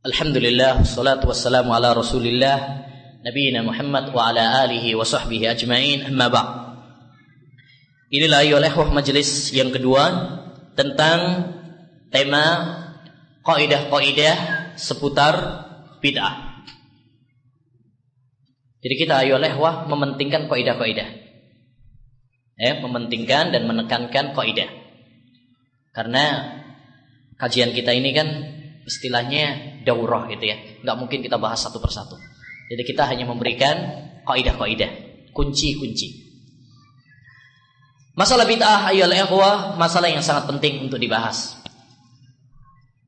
Alhamdulillah, wassalatu wassalamu ala rasulillah Nabiina Muhammad wa ala alihi wa sahbihi ajma'in, amma ba'd. Inilah ayol ikhwah majelis yang kedua tentang tema kaidah-kaidah seputar bid'ah. Jadi kita ayol ikhwah mementingkan kaidah-kaidah, mementingkan dan menekankan kaidah. Karena kajian kita ini kan istilahnya daurah gitu ya, nggak mungkin kita bahas satu persatu. Jadi kita hanya memberikan kaidah-kaidah, kunci-kunci. Masalah bid'ah ayyuhal ikhwah, masalah yang sangat penting untuk dibahas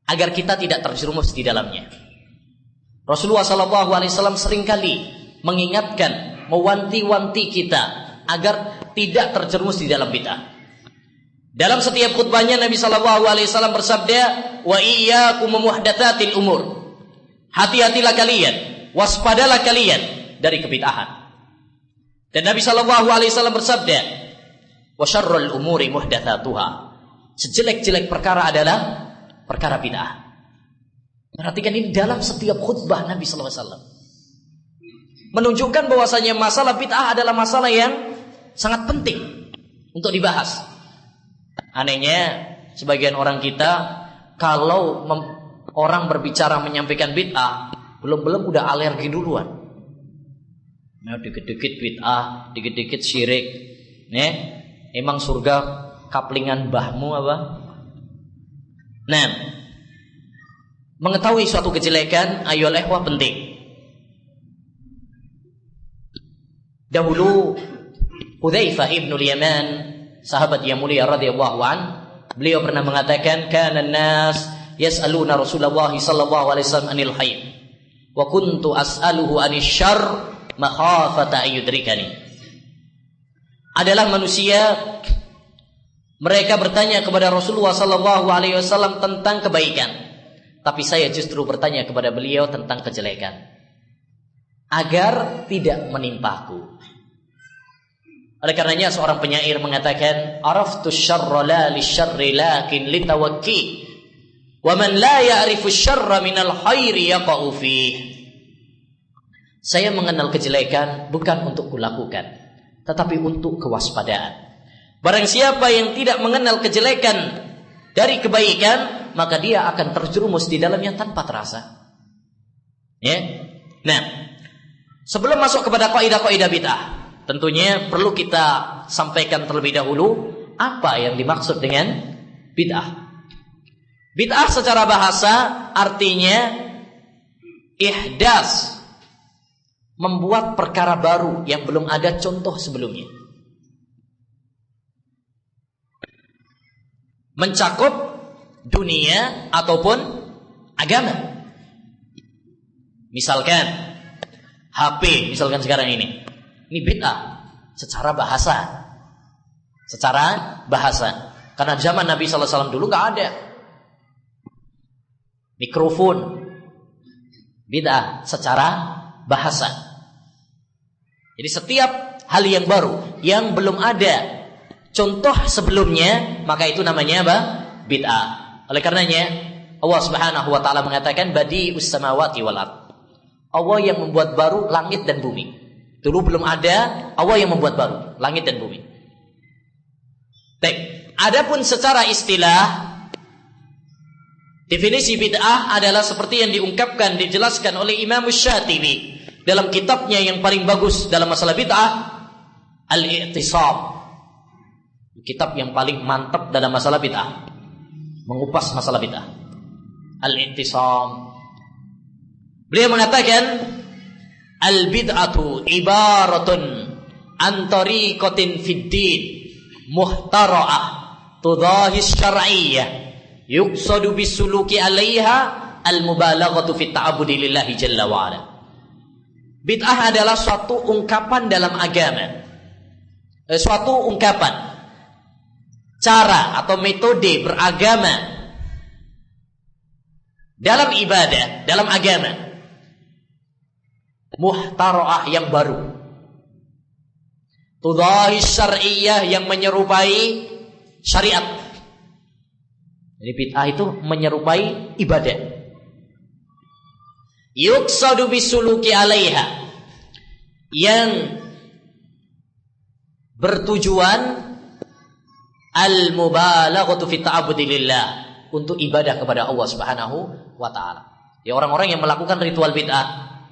agar kita tidak terjerumus di dalamnya. Rasulullah SAW seringkali mengingatkan, mewanti-wanti kita agar tidak terjerumus di dalam bid'ah. Dalam setiap khutbahnya Nabi SAW bersabda, wa iyyakum muhdatsatil umur. Hati-hatilah kalian, waspadalah kalian dari kebid'ahan. Dan Nabi SAW bersabda, wa syarrul umuri muhdatsatuha. Sejelek-jelek perkara adalah perkara bid'ah. Perhatikan ini dalam setiap khutbah Nabi SAW. Menunjukkan bahwasanya masalah bid'ah adalah masalah yang sangat penting untuk dibahas. Anehnya sebagian orang kita kalau orang berbicara menyampaikan bid'ah belum udah alergi duluan. Nah, dikit-dikit bid'ah, dikit-dikit syirik. Emang surga kaplingan mbahmu apa? Nah, mengetahui suatu kejelekan ayyuhal ikhwah penting. Dahulu Hudzaifah ibnul Yaman, sahabat yang mulia radhiyallahu an, beliau pernah mengatakan, kana an-nas yas'aluna Rasulullah sallallahu alaihi wasallam anil khair wa kuntu as'aluhu anil syarr makhafata ayyudrikani. Adalah manusia, mereka bertanya kepada Rasulullah sallallahu alaihi wasallam tentang kebaikan, tapi saya justru bertanya kepada beliau tentang kejelekan agar tidak menimpaku. Oleh karenanya seorang penyair mengatakan, araftu syarra la lisyarri lakin litawakki wa man la ya'rifu syarra minal khairi yaqa'u fih. Saya mengenal kejelekan bukan untuk kulakukan, tetapi untuk kewaspadaan. Barang siapa yang tidak mengenal kejelekan dari kebaikan, maka dia akan terjerumus di dalamnya tanpa terasa. Nah, sebelum masuk kepada kaidah-kaidah bid'ah, tentunya perlu kita sampaikan terlebih dahulu apa yang dimaksud dengan bid'ah. Bid'ah secara bahasa artinya ihdas, membuat perkara baru yang belum ada contoh sebelumnya. Mencakup dunia ataupun agama. Misalkan HP, misalkan sekarang ini bid'ah secara bahasa. Karena zaman Nabi SAW dulu gak ada. Mikrofon bid'ah secara bahasa. Jadi setiap hal yang baru yang belum ada contoh sebelumnya, maka itu namanya apa? Bid'ah. Oleh karenanya Allah Subhanahu wa taala mengatakan badi'us samawati wal ardh. Allah yang membuat baru langit dan bumi. Dulu belum ada, Allah yang membuat baru langit dan bumi. Baik, adapun secara istilah, definisi bid'ah adalah seperti yang diungkapkan, dijelaskan oleh Imam Syatibi dalam kitabnya yang paling bagus dalam masalah bid'ah, Al-I'tisam. Kitab yang paling mantap dalam masalah bid'ah, mengupas masalah bid'ah. Al-I'tisam. Beliau mengatakan, al-bid'atu ibaratun an tariqatin fid din muhtara'ah tudahis syar'iyyah yuqsadu bisuluki 'alaiha al-mubalaghatu fit ta'abbudi lillahi jalla wa ala. Bid'ah adalah suatu ungkapan dalam agama. Suatu ungkapan, cara atau metode beragama dalam ibadah, dalam agama, muhtara'ah yang baru, tudahis syar'iyyah yang menyerupai syariat. Jadi bid'ah itu menyerupai ibadah. yuqsadu bisuluki 'alaiha, yang bertujuan al-mubalaghatu fi ta'abbudi lillah, untuk ibadah kepada Allah Subhanahu wa taala. Ya, orang-orang yang melakukan ritual bid'ah,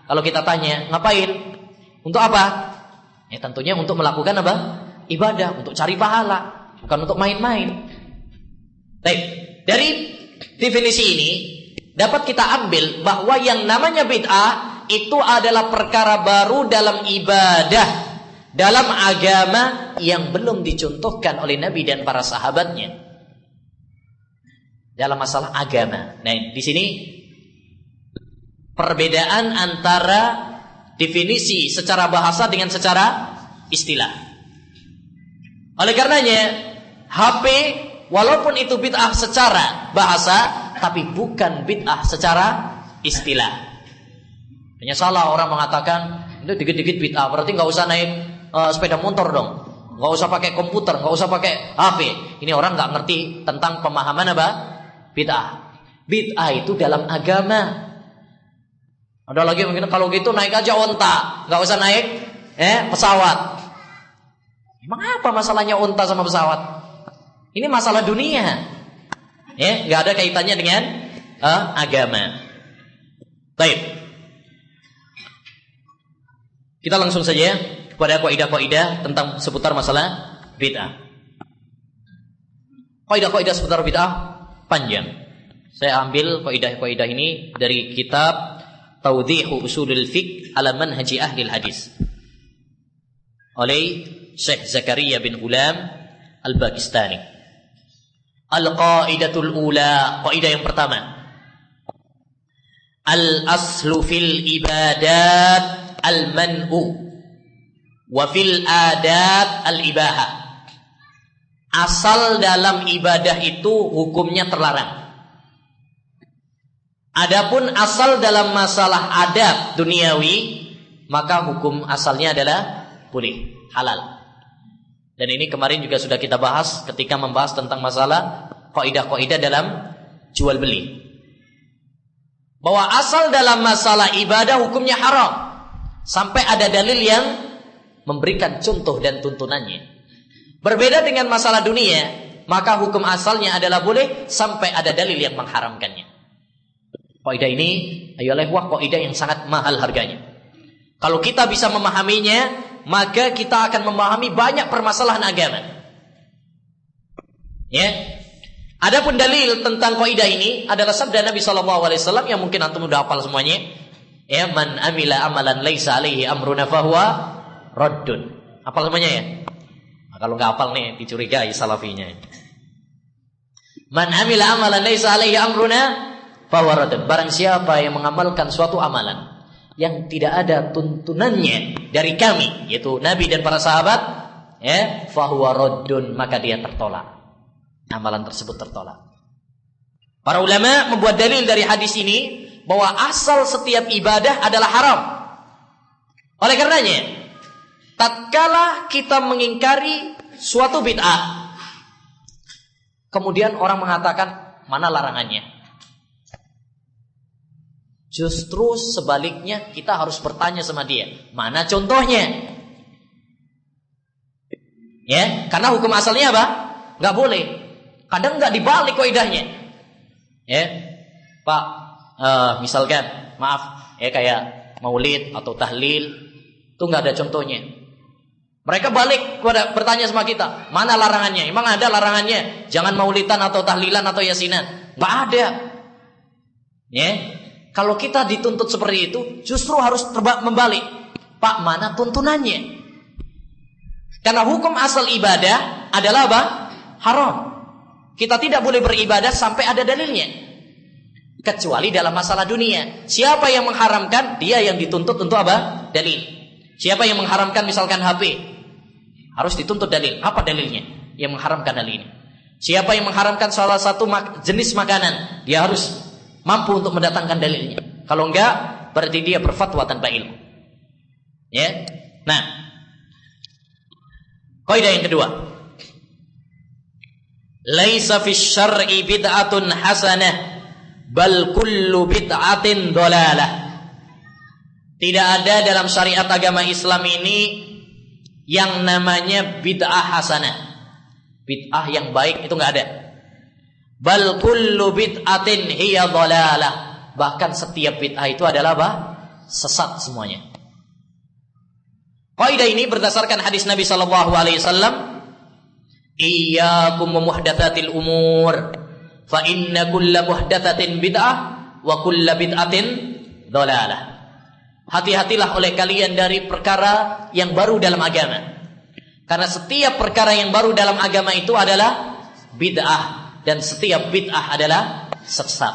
kalau kita tanya, ngapain? Untuk apa? Ya, tentunya untuk melakukan apa? Ibadah, untuk cari pahala, bukan untuk main-main. Baik, dari definisi ini dapat kita ambil bahwa yang namanya bid'ah itu adalah perkara baru dalam ibadah, dalam agama yang belum dicontohkan oleh Nabi dan para sahabatnya. Dalam masalah agama. Nah, di sini perbedaan antara definisi secara bahasa dengan secara istilah. Oleh karenanya, HP walaupun itu bid'ah secara bahasa, tapi bukan bid'ah secara istilah. Hanya salah orang mengatakan itu dikit-dikit bid'ah, berarti nggak usah naik sepeda motor dong, nggak usah pakai komputer, nggak usah pakai HP. Ini orang nggak ngerti tentang pemahaman apa? Bid'ah. Bid'ah itu dalam agama. Ada lagi mungkin kalau gitu naik aja onta, nggak usah naik pesawat. Emang apa masalahnya onta sama pesawat? Ini masalah dunia. Ya, nggak ada kaitannya dengan agama. Baik. Kita langsung saja kepada kaidah-kaidah tentang seputar masalah bid'ah. Kaidah-kaidah seputar bid'ah panjang. Saya ambil kaidah-kaidah ini dari kitab Tawdhihu Ushulul Fiqh ala Manhaji Ahli Hadis oleh Syekh Zakaria bin Ghulam Al-Pakistani. Al-qaidatul ula, kaidah yang pertama. Al-aslu fil ibadat al-man'u wa fil adat al-ibahah. Asal dalam ibadah itu hukumnya terlarang. Adapun asal dalam masalah adab duniawi, maka hukum asalnya adalah boleh, halal. Dan ini kemarin juga sudah kita bahas ketika membahas tentang masalah kaidah-kaidah dalam jual beli. Bahwa asal dalam masalah ibadah hukumnya haram sampai ada dalil yang memberikan contoh dan tuntunannya. Berbeda dengan masalah dunia, maka hukum asalnya adalah boleh sampai ada dalil yang mengharamkannya. Kaidah ini ayolah kaidah yang sangat mahal harganya. Kalau kita bisa memahaminya, maka kita akan memahami banyak permasalahan agama. Ya. Adapun dalil tentang kaidah ini adalah sabda Nabi SAW yang mungkin antum sudah hafal semuanya. Ya, man amila amalan laisa alaihi amruna fahuwa raddun. Hafal semuanya ya? Nah, kalau enggak hafal nih dicurigai salafinya. Man amila amalan laisa alaihi amruna fahuwa raddun. Barang siapa yang mengamalkan suatu amalan yang tidak ada tuntunannya dari kami, yaitu Nabi dan para sahabat, ya, fahuwa raddun, maka dia tertolak. Amalan tersebut tertolak. Para ulama membuat dalil dari hadis ini bahwa asal setiap ibadah adalah haram. Oleh karenanya, tatkala kita mengingkari suatu bid'ah, kemudian orang mengatakan mana larangannya? Justru sebaliknya kita harus bertanya sama dia, mana contohnya? Ya, karena hukum asalnya apa? Enggak boleh. Kadang enggak dibalik kaidahnya. Ya. Pak, misalkan, maaf, ya kayak maulid atau tahlil itu enggak ada contohnya. Mereka balik bertanya sama kita, mana larangannya? Emang ada larangannya? Jangan maulidan atau tahlilan atau yasinan. Enggak ada. Ya. Kalau kita dituntut seperti itu, justru harus membalik. Pak, mana tuntunannya? Karena hukum asal ibadah adalah apa? Haram. Kita tidak boleh beribadah sampai ada dalilnya. Kecuali dalam masalah dunia. Siapa yang mengharamkan? Dia yang dituntut untuk apa? Dalil. Siapa yang mengharamkan misalkan HP? Harus dituntut dalil. Apa dalilnya yang mengharamkan hal ini? Siapa yang mengharamkan salah satu jenis makanan? Dia harus mampu untuk mendatangkan dalilnya. Kalau enggak, berarti dia berfatwa tanpa ilmu. Ya. Nah, kaidah yang kedua. Laisa fi syar'i bid'atun hasanah, bal kullu bid'atin dhalalah. Tidak ada dalam syariat agama Islam ini yang namanya bid'ah hasanah. Bid'ah yang baik itu enggak ada. Bal kullu bid'atin hiya dhalalah. Bahkan setiap bid'ah itu adalah apa? Sesat semuanya. Kaidah ini berdasarkan hadis Nabi sallallahu alaihi wasallam, "Iyyakum muhdatsatil umur, fa inna kulla muhdatsatin bid'ah wa kulla bid'atin dhalalah." Hati-hatilah oleh kalian dari perkara yang baru dalam agama. Karena setiap perkara yang baru dalam agama itu adalah bid'ah, dan setiap bid'ah adalah sesat.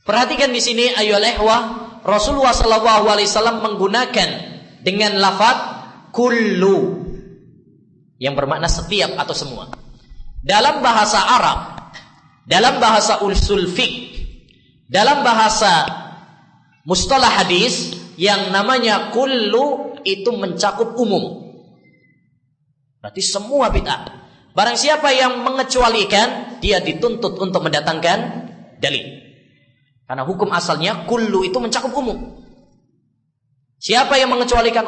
Perhatikan di sini ayyuhal ikhwah, Rasulullah sallallahu alaihi wasallam menggunakan dengan lafaz kullu yang bermakna setiap atau semua. Dalam bahasa Arab, dalam bahasa usul fiqh, dalam bahasa mustalah hadis, yang namanya kullu itu mencakup umum. Berarti semua bid'ah. Barang siapa yang mengecualikan, dia dituntut untuk mendatangkan dalil. Karena hukum asalnya kullu itu mencakup umum. Siapa yang mengecualikan,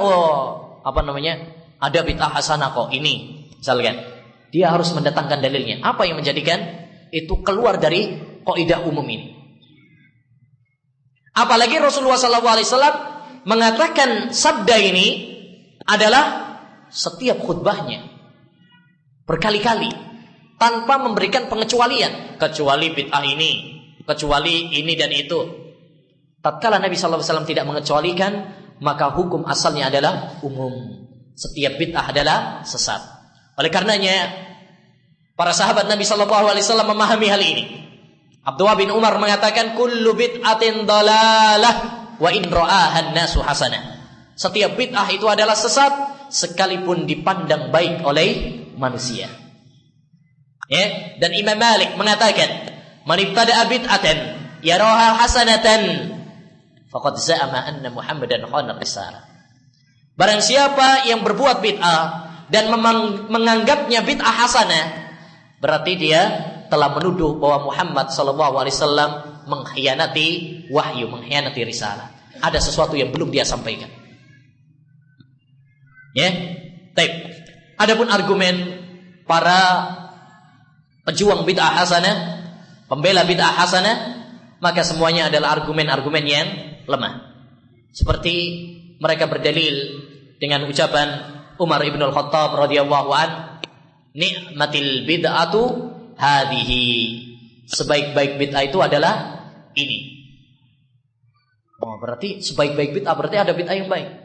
ada bid'ah hasanah kok ini, misalkan, dia harus mendatangkan dalilnya. Apa yang menjadikan itu keluar dari kaidah umum ini? Apalagi Rasulullah SAW mengatakan sabda ini adalah setiap khutbahnya berkali-kali tanpa memberikan pengecualian, kecuali bid'ah ini, kecuali ini dan itu. Tatkala Nabi SAW tidak mengecualikan, maka hukum asalnya adalah umum. Setiap bid'ah adalah sesat. Oleh karenanya, para sahabat Nabi SAW memahami hal ini. Abdullah bin Umar mengatakan, kullu bid'atin dalalah wa in ra'aha an-nasu hasanah. Setiap bid'ah itu adalah sesat sekalipun dipandang baik oleh manusia. Ya, dan Imam Malik mengatakan, man ibtada'a bid'atan yaraha hasanatan faqad za'ama anna Muhammadan khana risalah. Barang siapa yang berbuat bid'ah dan menganggapnya bid'ah hasanah, berarti dia telah menuduh bahwa Muhammad SAW mengkhianati wahyu, mengkhianati risalah. Ada sesuatu yang belum dia sampaikan. Ya, baik. Adapun argumen para pejuang bid'ah hasanah, pembela bid'ah hasanah, maka semuanya adalah argumen-argumen yang lemah. Seperti mereka berdalil dengan ucapan Umar ibn al-Khattab radhiyallahu an, ni'matil bid'atu hadhihi. Sebaik-baik bid'ah itu adalah ini. Oh, berarti sebaik-baik bid'ah berarti ada bid'ah yang baik.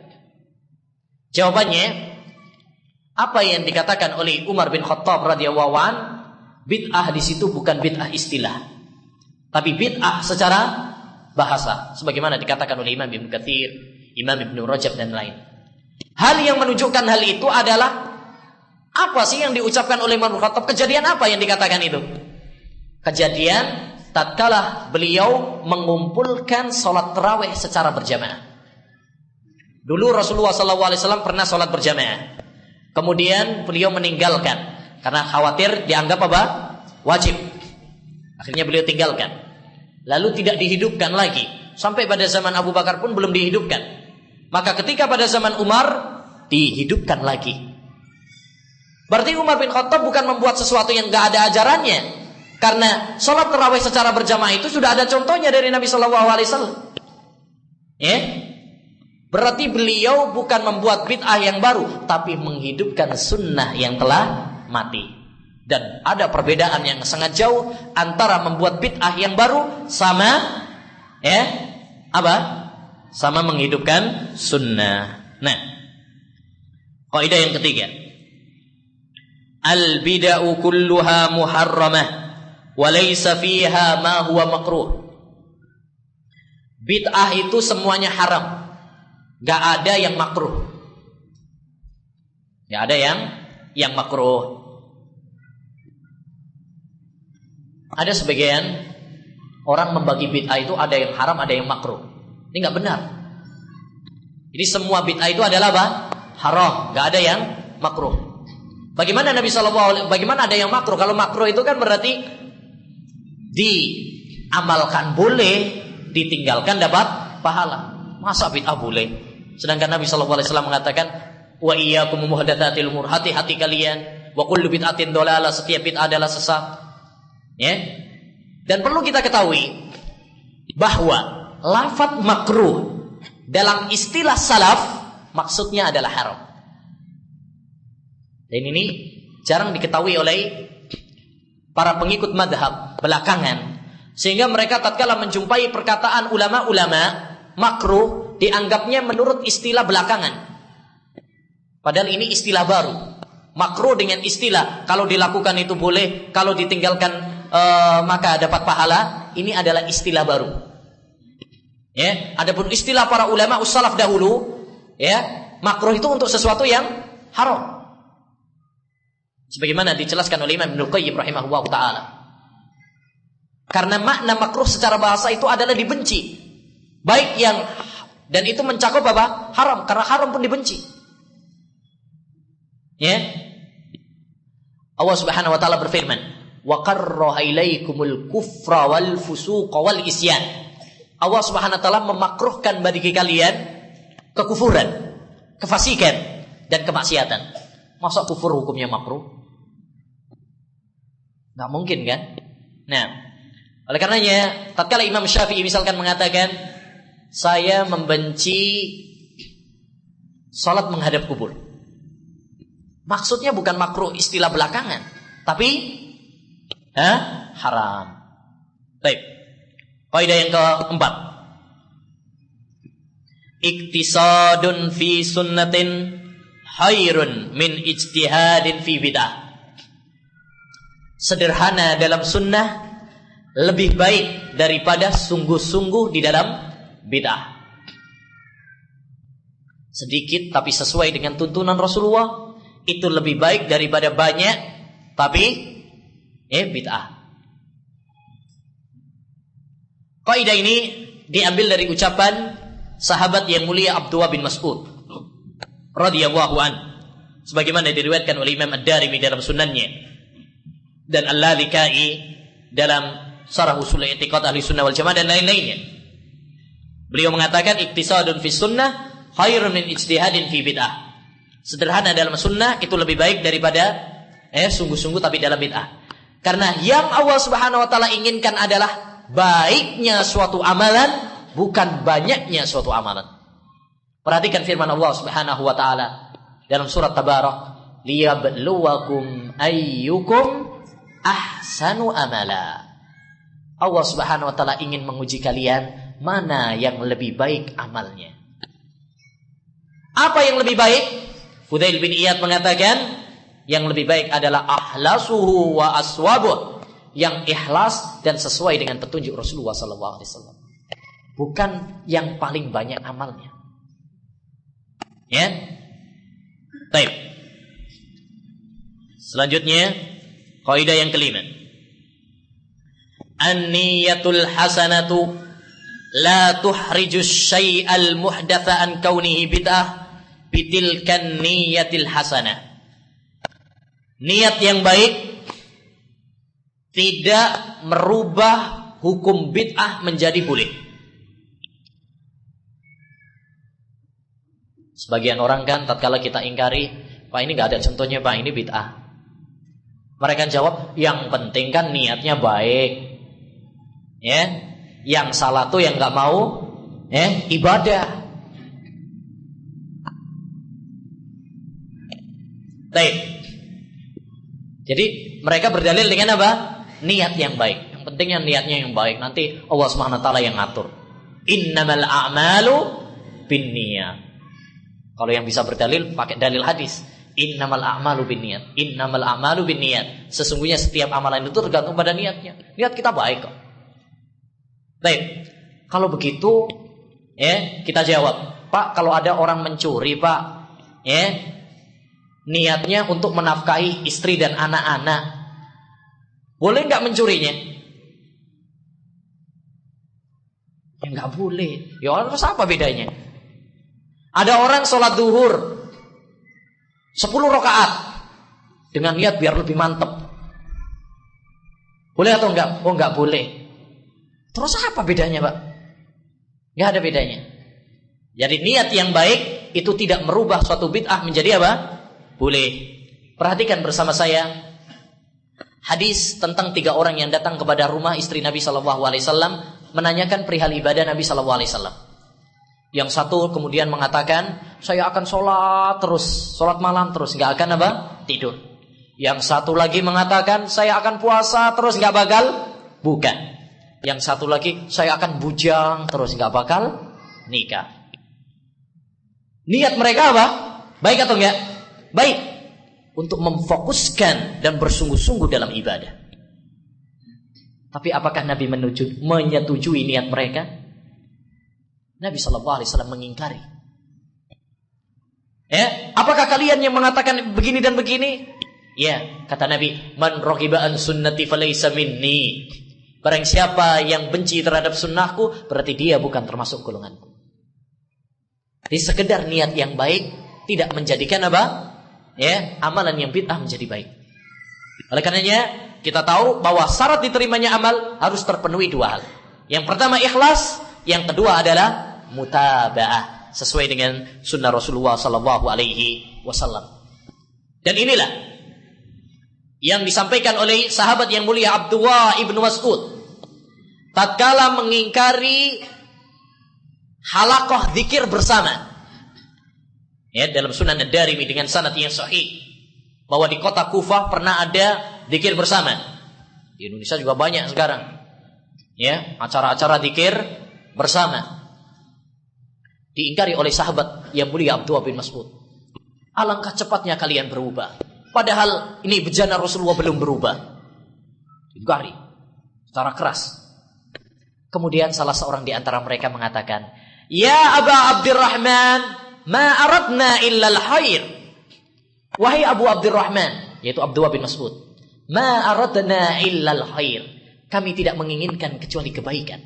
Jawabannya, apa yang dikatakan oleh Umar bin Khattab radhiyallahu an, bid'ah di situ bukan bid'ah istilah, tapi bid'ah secara bahasa, sebagaimana dikatakan oleh Imam Ibnu Katsir, Imam Ibnu Rajab dan lain. Hal yang menunjukkan hal itu adalah apa sih yang diucapkan oleh Umar bin Khattab? Kejadian apa yang dikatakan itu? Kejadian tatkala beliau mengumpulkan sholat tarawih secara berjamaah. Dulu Rasulullah SAW pernah sholat berjamaah. Kemudian beliau meninggalkan karena khawatir dianggap apa? Wajib. Akhirnya beliau tinggalkan. Lalu tidak dihidupkan lagi. Sampai pada zaman Abu Bakar pun belum dihidupkan. Maka ketika pada zaman Umar dihidupkan lagi. Berarti Umar bin Khattab bukan membuat sesuatu yang gak ada ajarannya. Karena sholat tarawih secara berjamaah itu sudah ada contohnya dari Nabi SAW. Ya? Berarti beliau bukan membuat bid'ah yang baru, tapi menghidupkan sunnah yang telah mati. Dan ada perbedaan yang sangat jauh antara membuat bid'ah yang baru sama sama menghidupkan sunnah. Nah, kaidah yang ketiga, al bid'u kulluha muharramah wa laysa fiha ma huwa makruh. Bid'ah itu semuanya haram, gak ada yang makruh. Gak ada yang makruh. Ada sebagian orang membagi bid'ah itu ada yang haram, ada yang makruh. Ini gak benar. Jadi semua bid'ah itu adalah apa? Haram, gak ada yang makruh. Bagaimana bagaimana ada yang makruh? Kalau makruh itu kan berarti diamalkan boleh, ditinggalkan dapat pahala. Masa bid'ah boleh? Sedangkan Nabi SAW mengatakan, wa iyyakum muhdatsatil umur, hati-hati kalian, wa kullu bid'atin dhalalah, setiap bid'ah adalah sesat. Ya. Dan perlu kita ketahui bahwa lafaz makruh dalam istilah salaf maksudnya adalah haram. Dan ini jarang diketahui oleh para pengikut madhab belakangan, sehingga mereka tatkala menjumpai perkataan ulama-ulama makruh dianggapnya menurut istilah belakangan. Padahal ini istilah baru. Makruh dengan istilah kalau dilakukan itu boleh, kalau ditinggalkan maka dapat pahala. Ini adalah istilah baru. Ya, adapun istilah para ulama ussalaf dahulu, ya, makruh itu untuk sesuatu yang haram. Sebagaimana dijelaskan oleh Imam Ibnu Qayyim rahimahullah taala. Karena makna makruh secara bahasa itu adalah dibenci. Baik yang dan itu mencakup apa? Haram, karena haram pun dibenci. Ya. Allah Subhanahu wa taala berfirman, "Wa qarraha ilaikumul kufra wal fusuqa wal isyan." Allah Subhanahu wa taala memakruhkan bagi kalian kekufuran, kefasikan dan kemaksiatan. Masa kufur hukumnya makruh? Enggak mungkin kan? Nah, oleh karenanya tatkala Imam Syafi'i misalkan mengatakan, saya membenci salat menghadap kubur, maksudnya bukan makruh istilah belakangan, tapi haram. Baik. Kaidah yang keempat, iktisadun fi sunnatin khairun min ijtihadin fi bid'ah. Sederhana dalam sunnah lebih baik daripada sungguh-sungguh di dalam bid'ah. Sedikit tapi sesuai dengan tuntunan Rasulullah itu lebih baik daripada banyak tapi bid'ah. Kaidah ini diambil dari ucapan sahabat yang mulia Abdullah bin Mas'ud radhiyallahu an, sebagaimana diriwayatkan oleh Imam Ad-Darimi dalam sunannya dan Al-Lalikai dalam Syarah Ushul I'tiqad Ahli Sunnah wal Jamaah dan lain-lainnya. Beliau mengatakan iktisadun fi sunnah khairun min ijtihadin fi bid'ah. Sederhana dalam sunnah itu lebih baik daripada sungguh-sungguh tapi dalam bid'ah. Karena yang Allah Subhanahu wa taala inginkan adalah baiknya suatu amalan, bukan banyaknya suatu amalan. Perhatikan firman Allah Subhanahu wa taala dalam surat Tabarak, liyabluwakum ayyukum ahsanu amala. Allah Subhanahu wa taala ingin menguji kalian mana yang lebih baik amalnya. Apa yang lebih baik? Fudail bin Iyad mengatakan yang lebih baik adalah ahlasuhu wa aswabuh, yang ikhlas dan sesuai dengan petunjuk Rasulullah SAW, bukan yang paling banyak amalnya. Ya, baik. Selanjutnya kaidah yang kelima, an-niyatul hasanatu la tuhrijus syai'al muhdatsa an kaunihi bid'ah bitilkan niyatil hasanah. Niat yang baik tidak merubah hukum bid'ah menjadi boleh. Sebagian orang kan tatkala kita ingkari, Pak ini enggak ada contohnya Pak, ini bid'ah. Mereka jawab, yang penting kan niatnya baik. Ya, yang salah tuh yang enggak mau ibadah. Baik. Jadi mereka berdalil dengan apa? Niat yang baik. Yang pentingnya niatnya yang baik. Nanti Allah Subhanahu wa taala yang ngatur. Innamal a'malu binniyat. Kalau yang bisa berdalil pakai dalil hadis. Innamal a'malu binniyat. Innamal a'malu binniyat. Sesungguhnya setiap amalan itu tergantung pada niatnya. Niat kita baik kok. Baik. Kalau begitu, kita jawab, Pak, kalau ada orang mencuri, Pak, niatnya untuk menafkahi istri dan anak-anak, boleh nggak mencurinya? Ya nggak boleh. Ya terus apa bedanya? Ada orang sholat duhur 10 rakaat dengan niat biar lebih mantep, boleh atau enggak? Oh enggak boleh. Terus apa bedanya Pak? Nggak ada bedanya. Jadi niat yang baik itu tidak merubah suatu bid'ah menjadi apa? Boleh. Perhatikan bersama saya hadis tentang 3 orang yang datang kepada rumah istri Nabi SAW menanyakan perihal ibadah Nabi SAW. Yang satu kemudian mengatakan, saya akan sholat terus, sholat malam terus, nggak akan apa? Tidur. Yang satu lagi mengatakan, saya akan puasa terus, nggak bakal buka. Yang satu lagi, saya akan bujang terus, nggak bakal nikah. Niat mereka apa? Baik atau enggak? Baik. Untuk memfokuskan dan bersungguh-sungguh dalam ibadah. Tapi apakah Nabi menyetujui niat mereka? Nabi SAW mengingkari. Ya, apakah kalian yang mengatakan begini dan begini? Ya, kata Nabi, man raghiba an sunnati falaysa minni. Barang siapa yang benci terhadap sunnahku, berarti dia bukan termasuk golonganku. Jadi sekedar niat yang baik tidak menjadikan apa? Ya, amalan yang bid'ah menjadi baik. Oleh karenanya kita tahu bahwa syarat diterimanya amal harus terpenuhi 2 hal. Yang pertama ikhlas, yang kedua adalah mutaba'ah, sesuai dengan sunnah Rasulullah SAW. Dan inilah yang disampaikan oleh sahabat yang mulia Abdullah ibnu Mas'ud tatkala mengingkari halaqah zikir bersama. Ya, dalam Sunan Ad-Darimi dengan sanad yang sahih bahwa di kota Kufah pernah ada zikir bersama. Di Indonesia juga banyak sekarang. Ya, acara-acara zikir bersama. Diingkari oleh sahabat yang mulia Abdullah bin Mas'ud. Alangkah cepatnya kalian berubah. Padahal ini bejana Rasulullah belum berubah. Diingkari secara keras. Kemudian salah seorang di antara mereka mengatakan, "Ya Aba Abdurrahman, ma aradna illa al-khair." Wahai Abu Abdurrahman, yaitu Abdullah bin Mas'ud, ma aradna illa al-khair. Kami tidak menginginkan kecuali kebaikan.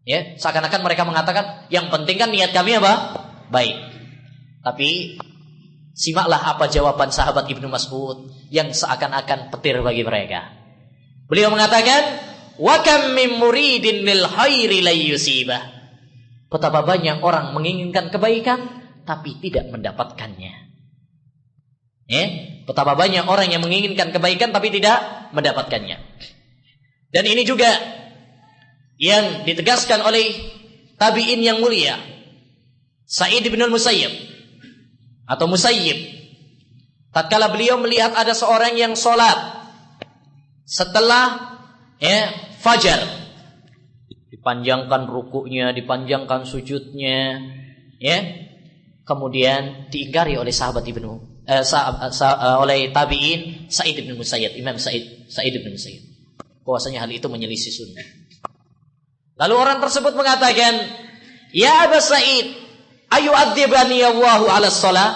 Ya, seakan-akan mereka mengatakan yang penting kan niat kami apa? Baik. Tapi simaklah apa jawaban sahabat Ibnu Mas'ud yang seakan-akan petir bagi mereka. Beliau mengatakan, "Wa kam min muridin lil khairi la yusibah." Betapa banyak orang menginginkan kebaikan tapi tidak mendapatkannya. Ya, betapa banyak orang yang menginginkan kebaikan tapi tidak mendapatkannya. Dan ini juga yang ditegaskan oleh tabi'in yang mulia Sa'id bin al-Musayyib atau Musayyib. Tatkala beliau melihat ada seorang yang sholat setelah fajar, dipanjangkan rukuknya, dipanjangkan sujudnya, ya. Kemudian diingkari oleh sahabat oleh tabi'in Sa'id bin Musayyib, Imam Sa'id bin Musayyib, bahwasanya hal itu menyelisih sunnah. Lalu orang tersebut mengatakan, "Ya Aba Sa'id, ayu'adzibani Allahu 'ala shalah?"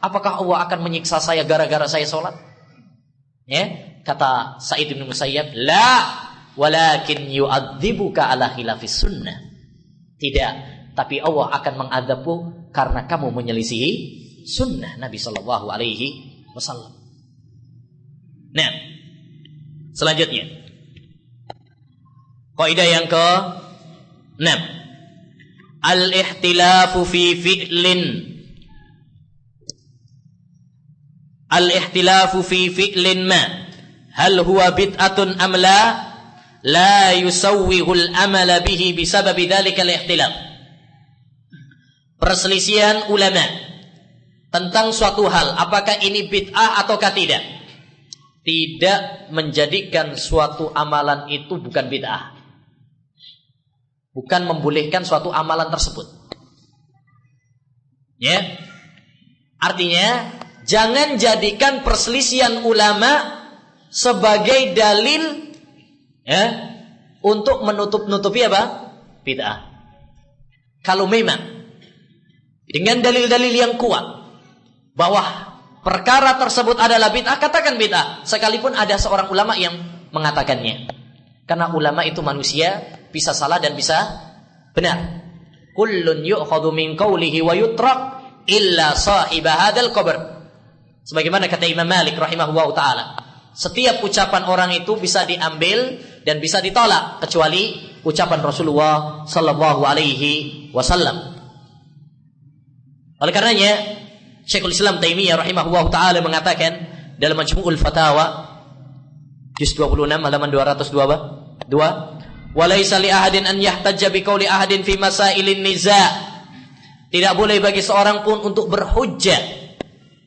Apakah Allah akan menyiksa saya gara-gara saya salat? Ya, kata Sa'id bin Musayyib, "La, walakin yu'adzibuka 'ala khilafis sunnah." Tidak, tapi Allah akan mengadabmu karena kamu menyelisihi sunnah Nabi sallallahu alaihi wasallam. Nah, selanjutnya kaidah yang ke-6, al-ihtilafu fi fi'lin. Al-ihtilafu fi fi'lin ma hal huwa bid'atun am la yusawwihu al-amala bihi bisababi dhalika al-ihtilaf. Perselisihan ulama tentang suatu hal, apakah ini bid'ah ataukah tidak, tidak menjadikan suatu amalan itu bukan bid'ah, bukan membolehkan suatu amalan tersebut. Ya, artinya jangan jadikan perselisihan ulama sebagai dalil ya untuk menutup-nutupi apa? Bid'ah. Kalau memang dengan dalil-dalil yang kuat bahwa perkara tersebut adalah bid'ah, katakan bid'ah, sekalipun ada seorang ulama yang mengatakannya. Karena ulama itu manusia, bisa salah dan bisa benar. Kullun yu'khadhu min qawlihi wa yutrak illa sahiba hadzal qabr. Sebagaimana kata Imam Malik rahimahullahu taala, setiap ucapan orang itu bisa diambil dan bisa ditolak kecuali ucapan Rasulullah sallallahu alaihi wasallam. Oleh karenanya Syekhul Islam Taimiyah rahimahullah taala mengatakan dalam Majmu'ul Fatawa juz 26 halaman 202, "Walaysa li ahadin an yahtajja bi qauli ahadin fi masailin niza'." Tidak boleh bagi seorang pun untuk berhujjah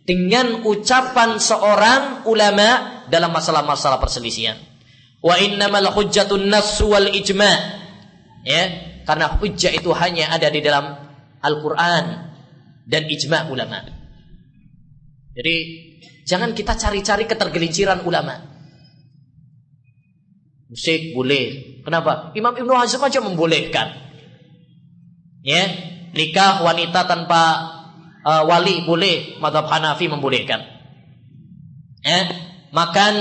dengan ucapan seorang ulama dalam masalah-masalah perselisihan. Wa innamal hujjatun nass wal ijma'. Ya, karena hujjah itu hanya ada di dalam Al-Qur'an dan ijma' ulama. Jadi jangan kita cari-cari ketergelinciran ulama. Musik boleh. Kenapa? Imam Ibnu Hazm aja membolehkan. Ya, nikah wanita tanpa wali boleh, mazhab Hanafi membolehkan. Makan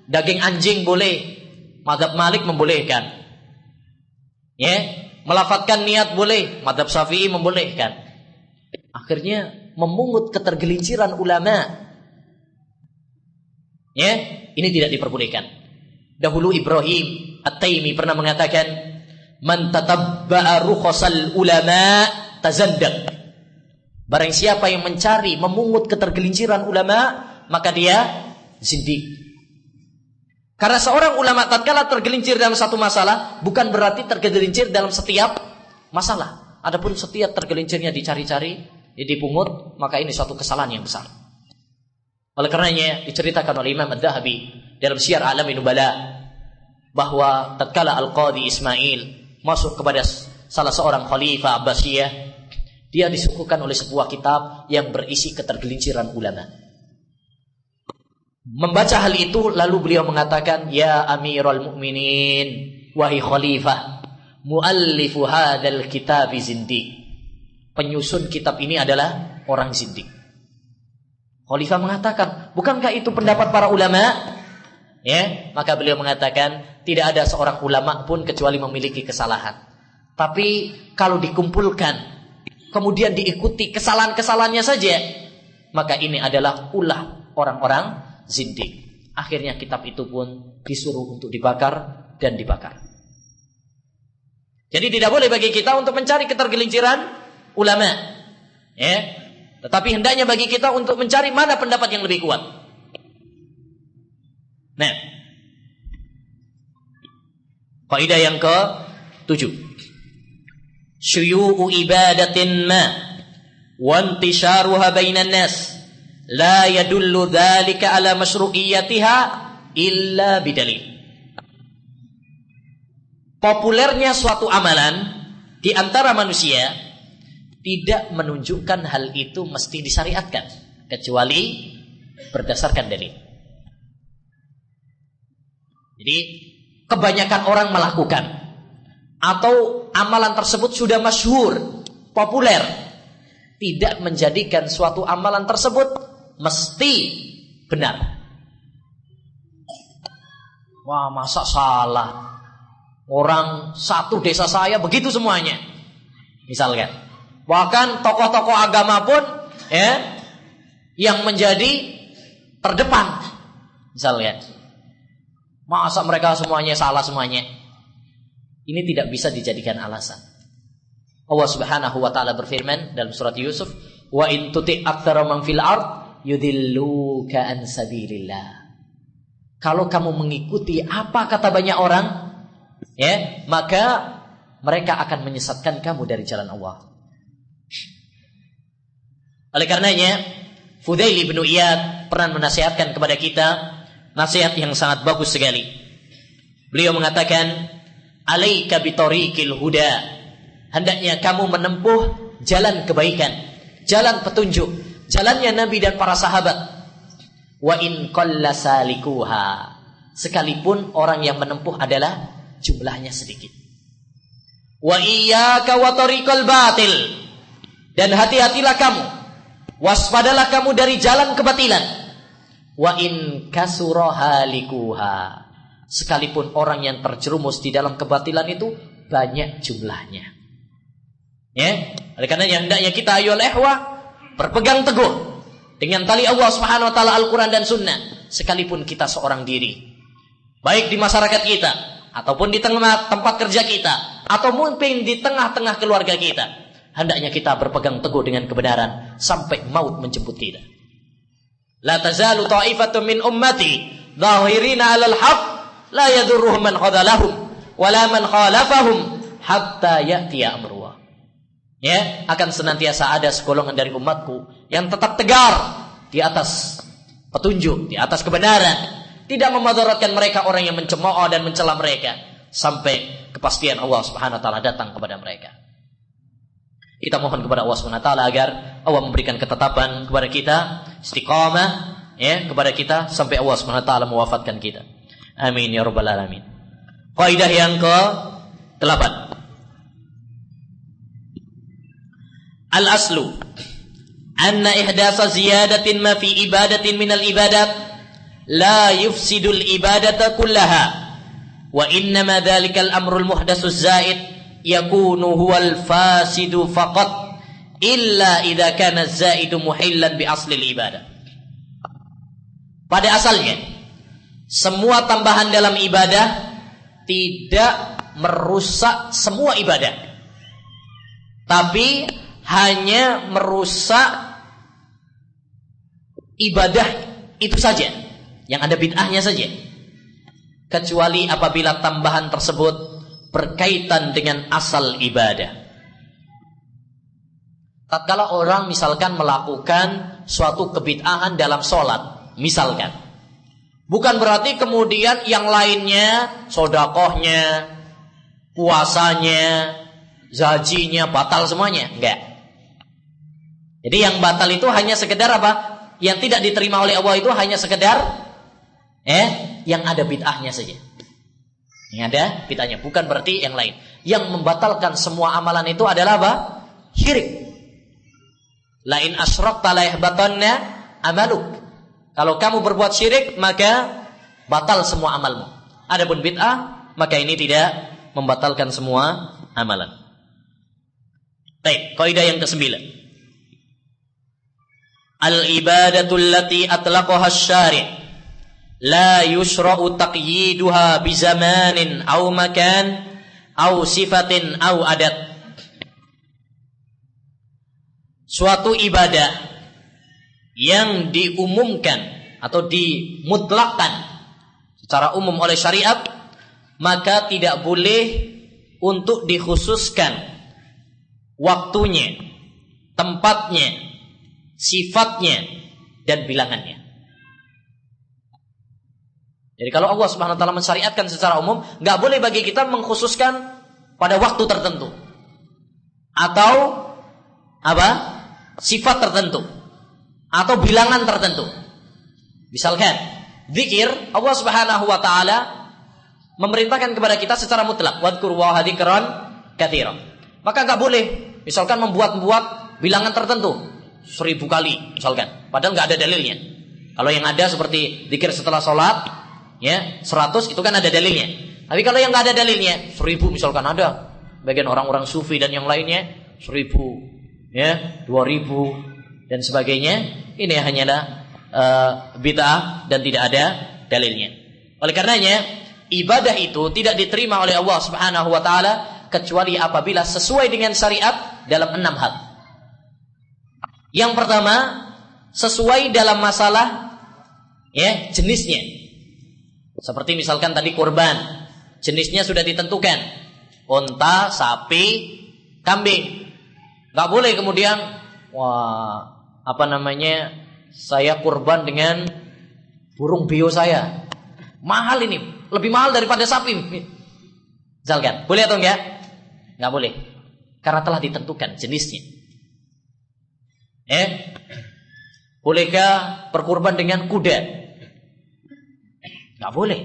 daging anjing boleh, mazhab Malik membolehkan. Melafadzkan niat boleh, mazhab Syafi'i membolehkan. Akhirnya memungut ketergelinciran ulama. Ini tidak diperbolehkan. Dahulu Ibrahim At-Taimi pernah mengatakan, "Man tatabba'a rukhsal ulama tazandaq." Barang siapa yang mencari, memungut ketergelinciran ulama, maka dia zindik. Karena seorang ulama tatkala tergelincir dalam satu masalah, bukan berarti tergelincir dalam setiap masalah. Adapun setiap tergelincirnya dicari-cari, dipungut, maka ini suatu kesalahan yang besar. Oleh karenanya diceritakan oleh Imam Adz-Dzahabi dalam Syiar A'lamin Nubala bahwa tatkala Al-Qadhi Ismail masuk kepada salah seorang khalifah Abbasiyah, dia disuguhkan oleh sebuah kitab yang berisi ketergelinciran ulama. Membaca hal itu lalu beliau mengatakan, "Ya Amirul Mukminin, wahai khalifah, muallifu hadzal kitab zindiq." Penyusun kitab ini adalah orang zindik. Khalifah mengatakan, bukankah itu pendapat para ulama? Maka beliau mengatakan, tidak ada seorang ulama pun kecuali memiliki kesalahan. Tapi kalau dikumpulkan, kemudian diikuti kesalahan-kesalahannya saja, maka ini adalah ulah orang-orang zindik. Akhirnya kitab itu pun disuruh untuk dibakar dan dibakar. Jadi tidak boleh bagi kita untuk mencari ketergelinciran ulama, tetapi hendaknya bagi kita untuk mencari mana pendapat yang lebih kuat. Nah, kaidah yang ke-7, syuyu'u ibadatin ma wa intisharuha bainan nas la yadullu dzalika ala masyru'iyyatiha illa bidalil. Populernya suatu amalan di antara manusia tidak menunjukkan hal itu mesti disyariatkan kecuali berdasarkan dalil. Jadi kebanyakan orang melakukan atau amalan tersebut sudah masyhur, populer, tidak menjadikan suatu amalan tersebut mesti benar. Wah, masa salah? Orang satu desa saya begitu semuanya. Misalkan, bahkan tokoh-tokoh agama pun yang menjadi terdepan. Misalnya, masa mereka semuanya salah semuanya? Ini tidak bisa dijadikan alasan. Allah Subhanahu wa taala berfirman dalam surat Yusuf, "Wa in tuti' aktsara man fil ard yudilluka an sabilillah." Kalau kamu mengikuti apa kata banyak orang, maka mereka akan menyesatkan kamu dari jalan Allah. Oleh karenanya, Fudail bin Iyad pernah menasihatkan kepada kita nasihat yang sangat bagus sekali. Beliau mengatakan, "Alaika bitariqil huda." Hendaknya kamu menempuh jalan kebaikan, jalan petunjuk, jalannya Nabi dan para sahabat. Wa in qalla salikuha. Sekalipun orang yang menempuh adalah jumlahnya sedikit. Wa iyyaka wa tariqal batil. Dan hati-hatilah kamu, waspadalah kamu dari jalan kebatilan. Wa in kasura halikuha. Sekalipun orang yang terjerumus di dalam kebatilan itu banyak jumlahnya. Oleh karena hendaknya kita ayyuhal ikhwah berpegang teguh dengan tali Allah Subhanahu wa taala, Al-Qur'an dan Sunnah, sekalipun kita seorang diri. Baik di masyarakat kita ataupun di tengah tempat kerja kita, atau mungkin di tengah-tengah keluarga kita, hendaknya kita berpegang teguh dengan kebenaran sampai maut menjemput kita. La tazalu ta'ifatun min ummati dhahirina 'alal haqq la yadurruhum man khadalahum wala man khalafahum hatta ya'tiya amrullah. Ya, akan senantiasa ada segolongan dari umatku yang tetap tegar di atas petunjuk, di atas kebenaran, tidak memudaratkan mereka orang yang mencemooh dan mencela mereka sampai kepastian Allah Subhanahu wa taala datang kepada mereka. Kita mohon kepada Allah Subhanahu wa taala agar Allah memberikan ketetapan kepada kita, istiqamah ya kepada kita sampai Allah Subhanahu wa taala mewafatkan kita. Amin ya rabbal alamin. Kaidah yang ke-8. Al-aslu anna ihdasa ziyadatin ma fi ibadatin minal ibadat la yufsidul ibadata kullaha wa innama dhalikal amrul muhdasus zaid yakunu huwal fasidu faqat illa idza kana zaidu muhillan bi aslil ibadah. Pada asalnya semua tambahan dalam ibadah tidak merusak semua ibadah, tapi hanya merusak ibadah itu saja, yang ada bid'ahnya saja, kecuali apabila tambahan tersebut berkaitan dengan asal ibadah. Tatkala orang misalkan melakukan suatu kebid'ahan dalam sholat, misalkan, bukan berarti kemudian yang lainnya, sodakohnya, puasanya, zajinya batal semuanya, enggak. Jadi yang batal itu hanya sekedar apa? Yang tidak diterima oleh Allah itu hanya sekedar yang ada bid'ahnya saja. Yang ada bid'ahnya, bukan berarti yang lain. Yang membatalkan semua amalan itu adalah apa? Syirik. La in asyrakta la yahbatanna amaluk. Kalau kamu berbuat syirik, maka batal semua amalmu. Adapun bid'ah, maka ini tidak membatalkan semua amalan. Baik, kaidah yang ke-9. Al-ibadatul lati atlaqaha asy-syari' la yushra'u taqyiduha bi zamanin aw makan aw sifatin aw adat. Suatu ibadah yang diumumkan atau dimutlakkan secara umum oleh syariat, maka tidak boleh untuk dikhususkan waktunya, tempatnya, sifatnya, dan bilangannya. Jadi kalau Allah Subhanahu wa taala mensyariatkan secara umum, enggak boleh bagi kita mengkhususkan pada waktu tertentu atau apa? Sifat tertentu atau bilangan tertentu. Misalkan zikir, Allah Subhanahu wa taala memerintahkan kepada kita secara mutlak, wadhkurullaha dzikran katsiran. Maka enggak boleh misalkan membuat bilangan tertentu 1000 kali misalkan, padahal enggak ada dalilnya. Kalau yang ada seperti zikir setelah sholat ya 100, itu kan ada dalilnya. Tapi kalau yang enggak ada dalilnya 1000 misalkan, ada bagian orang-orang sufi dan yang lainnya 1000 ya 2000 dan sebagainya, ini hanyalah bid'ah dan tidak ada dalilnya. Oleh karenanya ibadah itu tidak diterima oleh Allah Subhanahu wa taala kecuali apabila sesuai dengan syariat dalam 6 hal. Yang pertama, sesuai dalam masalah ya jenisnya. Seperti misalkan tadi kurban, jenisnya sudah ditentukan, unta, sapi, kambing. Enggak boleh kemudian saya kurban dengan burung beo saya. Mahal ini, lebih mahal daripada sapi. Misalkan, boleh atau enggak? Enggak boleh. Karena telah ditentukan jenisnya. Bolehkah berkurban dengan kuda? Enggak boleh.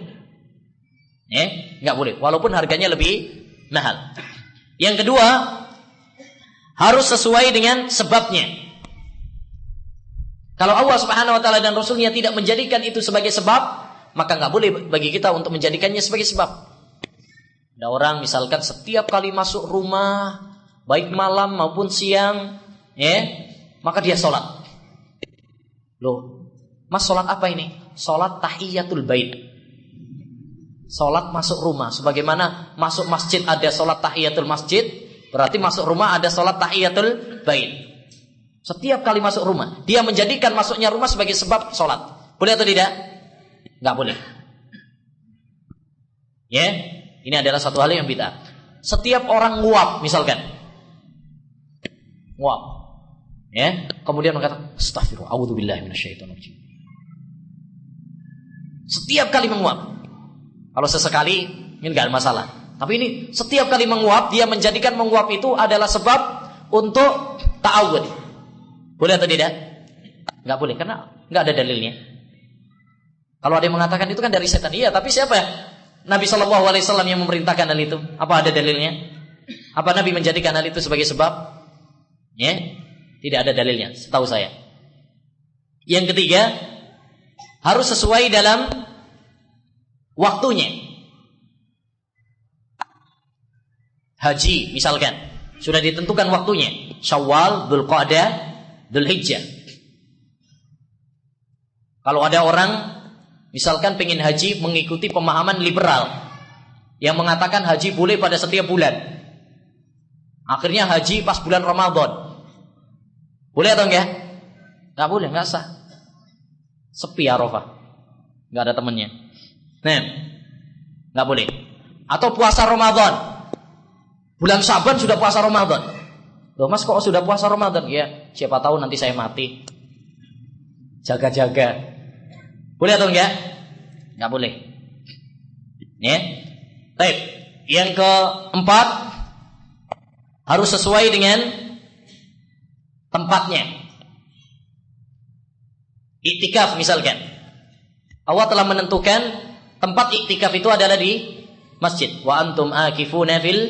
Enggak boleh, walaupun harganya lebih mahal. Yang kedua, harus sesuai dengan sebabnya. Kalau Allah Subhanahu wa taala dan Rasulnya tidak menjadikan itu sebagai sebab, maka enggak boleh bagi kita untuk menjadikannya sebagai sebab. Ada orang misalkan setiap kali masuk rumah, baik malam maupun siang, maka dia sholat. Loh, mas sholat apa ini? Sholat tahiyatul bait. Sholat masuk rumah. Sebagaimana masuk masjid ada sholat tahiyatul masjid, berarti masuk rumah ada sholat tahiyatul bait. Setiap kali masuk rumah, dia menjadikan masuknya rumah sebagai sebab sholat. Boleh atau tidak? Nggak boleh. Ya, ini adalah satu hal yang bid'ah. Setiap orang nguap, misalkan nguap, ya, kemudian mengatakan astaghfirullah, a'udzubillahi minasyaitonirrajim. Setiap kali menguap. Kalau sesekali ini enggak ada masalah. Tapi ini setiap kali menguap, dia menjadikan menguap itu adalah sebab untuk ta'awud. Boleh atau tidak? Enggak boleh karena enggak ada dalilnya. Kalau ada yang mengatakan itu kan dari setan. Iya, tapi siapa ya? Nabi SAW yang memerintahkan hal itu. Apa ada dalilnya? Apa Nabi menjadikan hal itu sebagai sebab? Ya, tidak ada dalilnya setahu saya. Yang ketiga, harus sesuai dalam waktunya. Haji misalkan sudah ditentukan waktunya, Syawal, Dzulqa'dah, Dzulhijjah. Kalau ada orang misalkan pengen haji mengikuti pemahaman liberal yang mengatakan haji boleh pada setiap bulan, akhirnya haji pas bulan Ramadan, boleh atau enggak? Enggak boleh, enggak sah. Sepi Arafah, enggak ada temannya. Nah, enggak boleh. Atau puasa Ramadan, bulan Syaban sudah puasa Ramadan. Loh mas, kok sudah puasa Ramadan? Ya, siapa tahu nanti saya mati. Jaga-jaga. Boleh atau enggak? Enggak boleh. Ya. Baik. Yang keempat, harus sesuai dengan tempatnya. Iktikaf misalkan, Allah telah menentukan tempat iktikaf itu adalah di masjid. Wa antum akifuna fil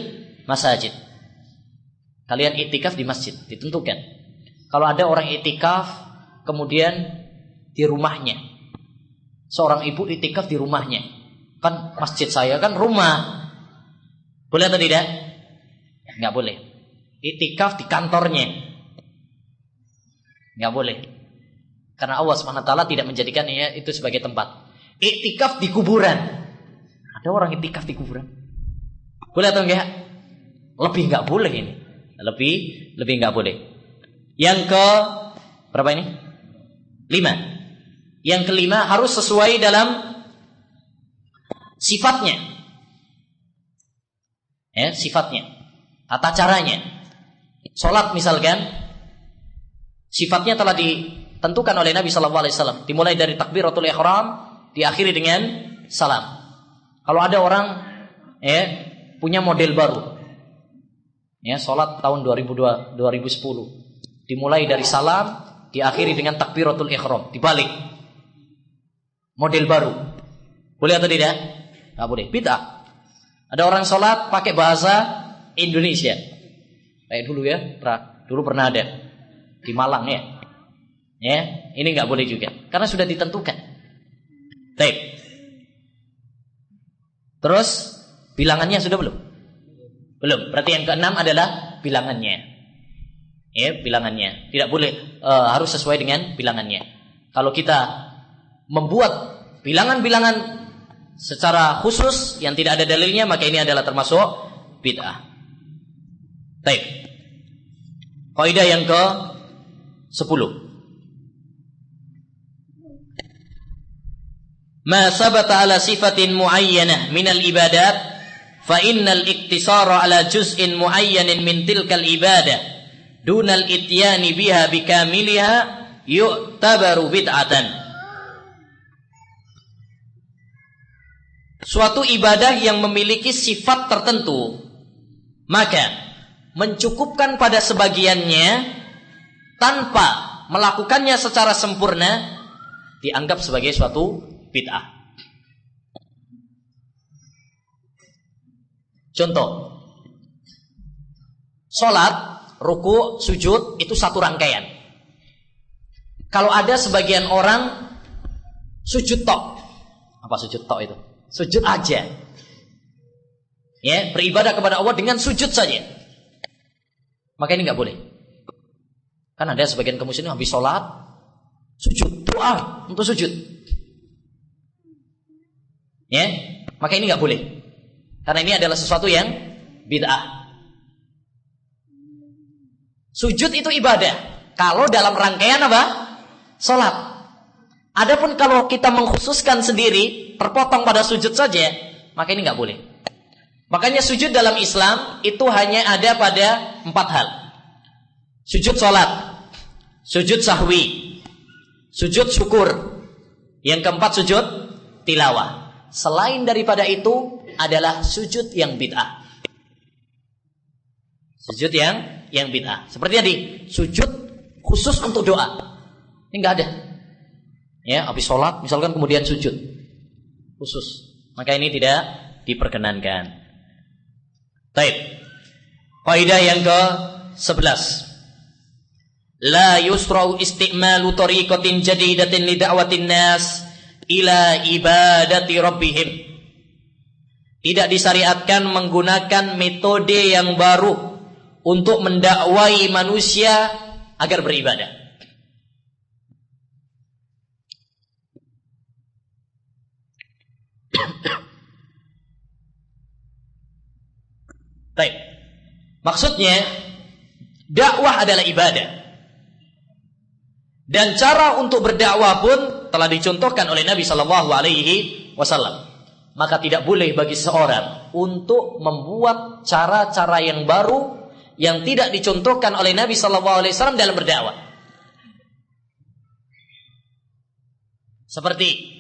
masajid. Kalian iktikaf di masjid, ditentukan. Kalau ada orang iktikaf kemudian di rumahnya, seorang ibu iktikaf di rumahnya, kan masjid saya kan rumah, boleh atau tidak? Enggak boleh. Iktikaf di kantornya, enggak boleh. Karena Allah SWT tidak menjadikannya itu sebagai tempat. Iktikaf di kuburan, ada orang iktikaf di kuburan, boleh atau enggak? Lebih enggak boleh ini. Lebih enggak boleh. Yang ke berapa ini? 5. Yang kelima, harus sesuai dalam sifatnya. Ya, sifatnya. Tata caranya. Salat misalkan, sifatnya telah ditentukan oleh Nabi SAW. Dimulai dari takbiratul ihram, diakhiri dengan salam. Kalau ada orang punya model baru, ya, salat tahun 2010, dimulai dari salam, diakhiri dengan takbiratul ihram, dibalik. Model baru. Boleh atau tidak? Enggak boleh. Bid'ah. Ada orang salat pakai bahasa Indonesia. Kayak dulu ya, dulu pernah ada di Malang ya. Ya, ini enggak boleh juga karena sudah ditentukan. Baik. Terus bilangannya sudah belum? Belum. Berarti yang keenam adalah bilangannya. Ya, bilangannya. Tidak boleh, harus sesuai dengan bilangannya. Kalau kita membuat bilangan-bilangan secara khusus yang tidak ada dalilnya, maka ini adalah termasuk bid'ah. Baik. Kaidah yang ke-10. Ma sabata ala sifatin muayyanah minal ibadat fa innal iktisara ala juz'in muayyanin min tilkal ibadah dunal ityani biha bikamiliha yu'tabaru bid'atan. Suatu ibadah yang memiliki sifat tertentu, maka mencukupkan pada sebagiannya tanpa melakukannya secara sempurna dianggap sebagai suatu bid'ah. Contoh, sholat, ruku, sujud itu satu rangkaian. Kalau ada sebagian orang sujud tok, apa sujud tok itu? Sujud aja, ya, beribadah kepada Allah dengan sujud saja, maka ini nggak boleh. Kan ada sebagian kaum muslimin habis sholat sujud, doa untuk sujud, ya. maka ini nggak boleh. Karena ini adalah sesuatu yang bid'ah. Sujud itu ibadah. Kalau dalam rangkaian apa? Salat. Adapun kalau kita mengkhususkan sendiri, terpotong pada sujud saja, maka ini nggak boleh. Makanya sujud dalam Islam itu hanya ada pada 4 hal. Sujud salat, sujud sahwi, sujud syukur. Yang keempat sujud tilawah. Selain daripada itu adalah sujud yang bid'ah. Sujud yang bid'ah. Seperti tadi, sujud khusus untuk doa. Ini enggak ada. Ya, habis sholat misalkan kemudian sujud khusus. Maka ini tidak diperkenankan. Baik. Kaidah yang ke-11. La yusra'u isti'malu tariqatin jadidatin li da'watin nas ila ibadati rabbihim. Tidak disyariatkan menggunakan metode yang baru untuk mendakwai manusia agar beribadah. Baik. Maksudnya dakwah adalah ibadah. Dan cara untuk berdakwah pun telah dicontohkan oleh Nabi sallallahu alaihi wasallam. Maka tidak boleh bagi seorang untuk membuat cara-cara yang baru yang tidak dicontohkan oleh Nabi sallallahu alaihi wasallam dalam berdakwah. Seperti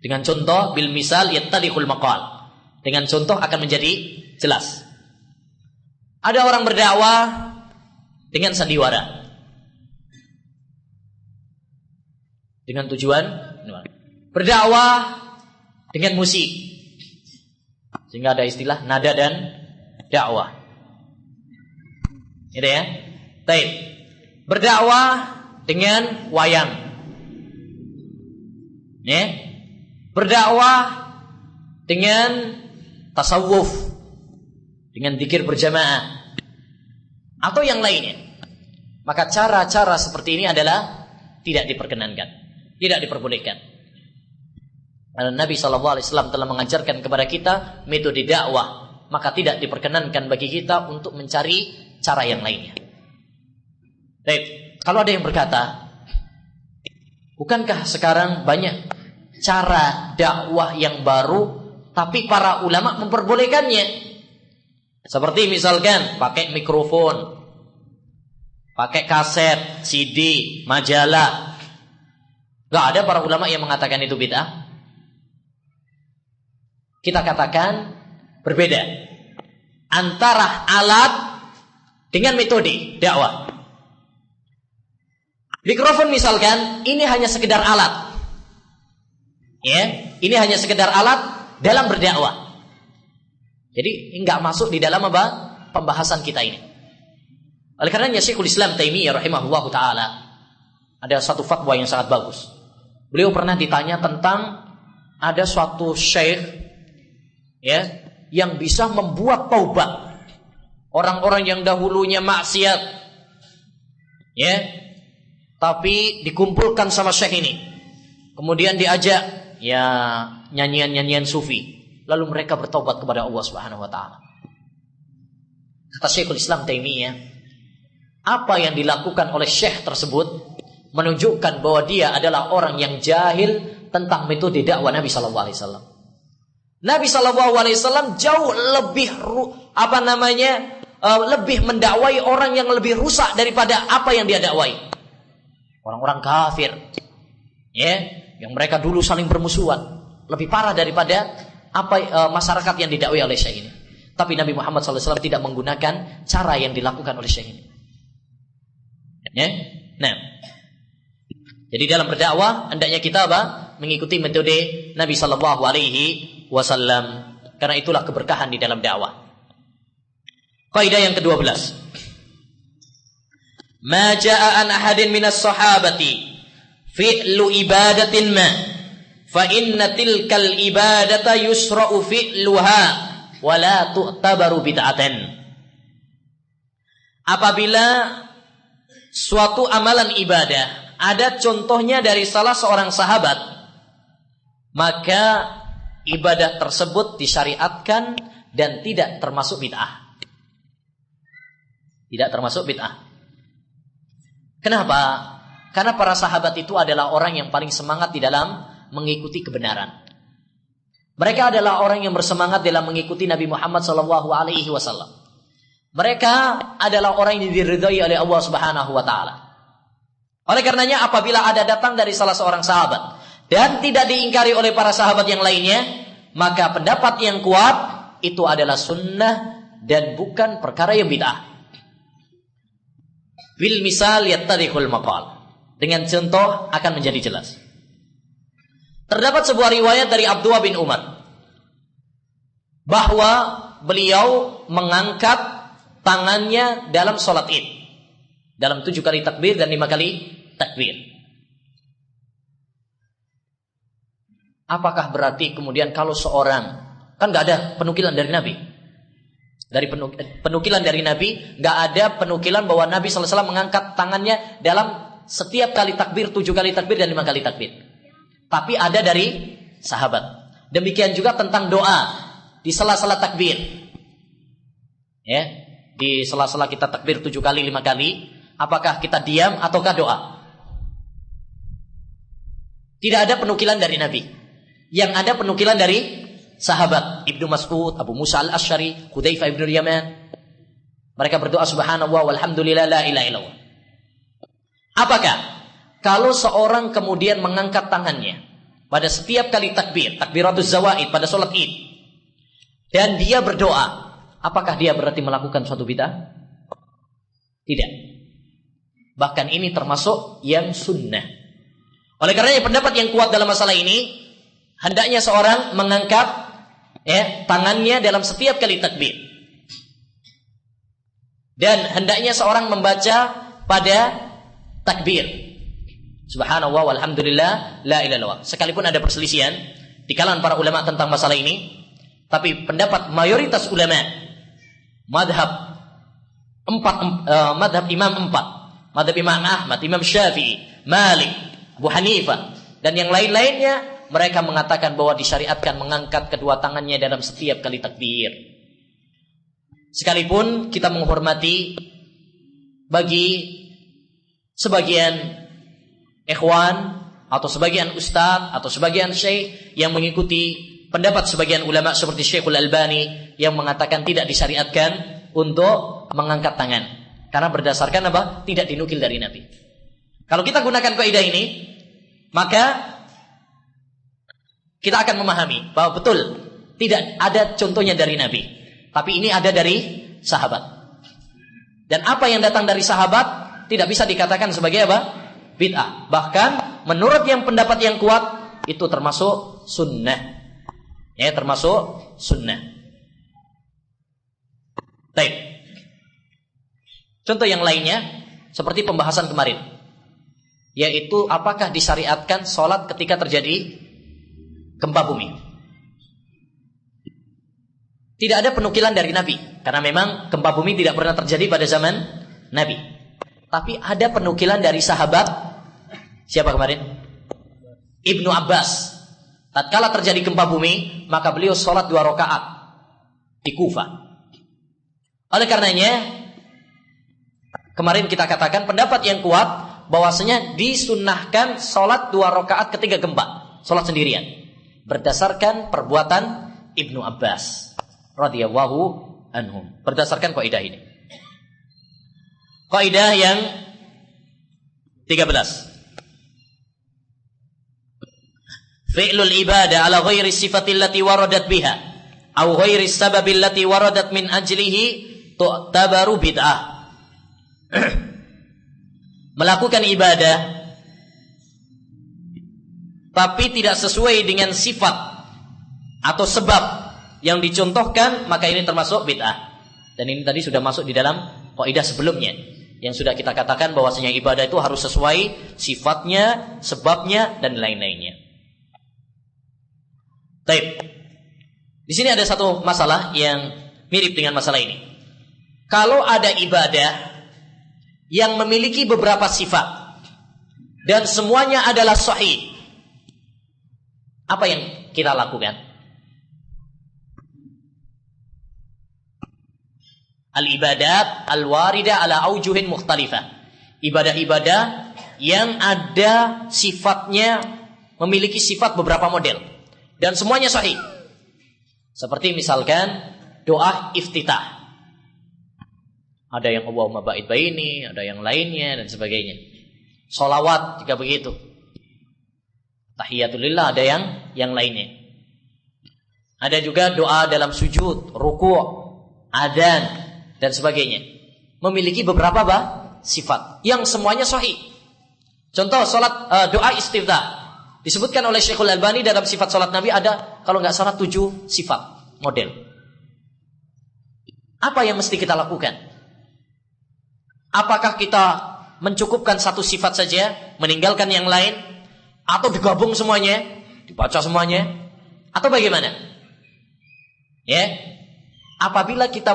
dengan contoh bil misal yattadihul maqal. Dengan contoh akan menjadi jelas. Ada orang berdakwah dengan sandiwara. Dengan tujuan berdakwah dengan musik. Sehingga ada istilah nada dan dakwah. Gitu ya. Baik. Berdakwah dengan wayang. Berdakwah dengan tasawuf, dengan zikir berjamaah atau yang lainnya. Maka cara-cara seperti ini adalah tidak diperkenankan, tidak diperbolehkan. Karena Nabi SAW telah mengajarkan kepada kita metode dakwah, maka tidak diperkenankan bagi kita untuk mencari cara yang lainnya. Baik, kalau ada yang berkata, bukankah sekarang banyak cara dakwah yang baru, tapi para ulama memperbolehkannya? Seperti misalkan pakai mikrofon, pakai kaset, CD, majalah. Gak ada para ulama yang mengatakan itu bid'ah. Kita katakan berbeda antara alat dengan metode dakwah. Mikrofon misalkan, ini hanya sekedar alat. Ini hanya sekedar alat dalam berdakwah. Jadi enggak masuk di dalam apa? Pembahasan kita ini. Oleh karenanya Syekhul Islam Taimiyah rahimahullahu taala ada satu fatwa yang sangat bagus. Beliau pernah ditanya tentang ada suatu syekh yang bisa membuat taubat orang-orang yang dahulunya maksiat, tapi dikumpulkan sama syekh ini, kemudian diajak nyanyian-nyanyian sufi, lalu mereka bertobat kepada Allah Subhanahu wa taala. Kata Syekhul Islam Taimiyah, apa yang dilakukan oleh syekh tersebut menunjukkan bahwa dia adalah orang yang jahil tentang metode dakwah Nabi sallallahu alaihi wasallam. Nabi sallallahu alaihi wasallam jauh lebih lebih mendakwai orang yang lebih rusak daripada apa yang dia dakwai. Orang-orang kafir, yang mereka dulu saling bermusuhan, lebih parah daripada masyarakat yang didakwai oleh syekh ini. Tapi Nabi Muhammad SAW tidak menggunakan cara yang dilakukan oleh syekh ini. Nah, jadi dalam berdakwah hendaknya kita mengikuti metode Nabi Sallallahu Alaihi Wasallam, karena itulah keberkahan di dalam dakwah. Kaidah yang ke-12. Ma jaa an ahadin minas sahabati fi'lu ibadatin ma fa inna tilkal ibadata yusra'u fi'luha wa la tu'tabaru bid'atan. Apabila suatu amalan ibadah ada contohnya dari salah seorang sahabat, maka ibadah tersebut disyariatkan dan tidak termasuk bid'ah. Tidak termasuk bid'ah. Kenapa? Karena para sahabat itu adalah orang yang paling semangat di dalam mengikuti kebenaran. Mereka adalah orang yang bersemangat dalam mengikuti Nabi Muhammad SAW. Mereka adalah orang yang diridhai oleh Allah Subhanahu wa taala. Oleh karenanya apabila ada datang dari salah seorang sahabat dan tidak diingkari oleh para sahabat yang lainnya, maka pendapat yang kuat itu adalah sunnah dan bukan perkara yang bid'ah. Bil misal yattadihul maqal. Dengan contoh akan menjadi jelas. Terdapat sebuah riwayat dari Abdullah bin Umar bahwa beliau mengangkat tangannya dalam sholat Id, dalam 7 kali takbir dan 5 kali takbir. Apakah berarti kemudian kalau seorang, kan gak ada penukilan dari Nabi, dari penukilan dari Nabi gak ada penukilan bahwa Nabi SAW mengangkat tangannya dalam setiap kali takbir 7 kali takbir dan 5 kali takbir. Tapi ada dari sahabat. Demikian juga tentang doa di sela-sela takbir. Ya, di sela-sela kita takbir 7 kali 5 kali, apakah kita diam ataukah doa? Tidak ada penukilan dari Nabi. Yang ada penukilan dari sahabat Ibnu Mas'ud, Abu Musa al-Asy'ari, Hudzaifah bin Yaman. Mereka berdoa subhanallah walhamdulillah la ilaha illallah. Apakah kalau seorang kemudian mengangkat tangannya pada setiap kali takbir, takbiratus zawaid pada sholat Id, dan dia berdoa, apakah dia berarti melakukan suatu bid'ah? Tidak. Bahkan ini termasuk yang sunnah. Oleh karena pendapat yang kuat dalam masalah ini, hendaknya seorang mengangkat tangannya dalam setiap kali takbir. Dan hendaknya seorang membaca pada takbir subhanallah walhamdulillah la ilaha illallah. Sekalipun ada perselisihan di kalangan para ulama tentang masalah ini, tapi pendapat mayoritas ulama madhab Imam 4, madhab Imam Ahmad, Imam Syafi'i, Malik, Abu Hanifah dan yang lain-lainnya, mereka mengatakan bahwa disyariatkan mengangkat kedua tangannya dalam setiap kali takbir. Sekalipun kita menghormati bagi sebagian ikhwan atau sebagian ustaz atau sebagian syekh yang mengikuti pendapat sebagian ulama seperti Syekhul Albani yang mengatakan tidak disyariatkan untuk mengangkat tangan karena berdasarkan apa? Tidak dinukil dari Nabi. Kalau kita gunakan kaidah ini, maka kita akan memahami bahwa betul tidak ada contohnya dari Nabi, tapi ini ada dari sahabat. Dan apa yang datang dari sahabat tidak bisa dikatakan sebagai apa? Bid'ah. Bahkan menurut yang pendapat yang kuat itu termasuk sunnah. Ya, termasuk sunnah. Baik. Contoh yang lainnya seperti pembahasan kemarin, yaitu apakah disyariatkan sholat ketika terjadi gempa bumi. Tidak ada penukilan dari Nabi, karena memang gempa bumi tidak pernah terjadi pada zaman Nabi. Tapi ada penukilan dari sahabat. Siapa kemarin? Ibnu Abbas. Tatkala terjadi gempa bumi, maka beliau sholat 2 rakaat di Kufah. Oleh karenanya, kemarin kita katakan pendapat yang kuat bahwasanya disunnahkan sholat 2 rakaat ketika gempa, sholat sendirian, berdasarkan perbuatan Ibnu Abbas radhiyallahu anhum. Berdasarkan kaidah ini. Kaidah yang 13. Fi'lul ibadah ala ghairi sifatil lati waradat biha aw ghairi sababil lati waradat min ajlihi tu'tabaru bid'ah. Melakukan ibadah tapi tidak sesuai dengan sifat atau sebab yang dicontohkan, maka ini termasuk bid'ah. Dan ini tadi sudah masuk di dalam kaidah sebelumnya yang sudah kita katakan bahwasanya ibadah itu harus sesuai sifatnya, sebabnya dan lain-lainnya. Baik. Di sini ada satu masalah yang mirip dengan masalah ini. Kalau ada ibadah yang memiliki beberapa sifat dan semuanya adalah sahih, Apa yang kita lakukan? Al-ibadat al-warida ala aujuhin mukhtalifah. Ibadah-ibadah yang ada sifatnya, memiliki sifat beberapa model, dan semuanya sahih. Seperti misalkan doa iftitah. Ada yang Allahumma ba'id baini, ada yang lainnya dan sebagainya. Sholawat juga begitu. Tahiyatulillah ada yang lainnya. Ada juga doa dalam sujud, ruku', adzan dan sebagainya. Memiliki beberapa sifat yang semuanya sahih. Contoh doa istiftah. Disebutkan oleh Syekhul Albani dalam sifat salat Nabi ada kalau nggak salah 7 sifat model. Apa yang mesti kita lakukan? Apakah kita mencukupkan satu sifat saja, meninggalkan yang lain, atau digabung semuanya, dibaca semuanya, atau bagaimana? Ya, apabila kita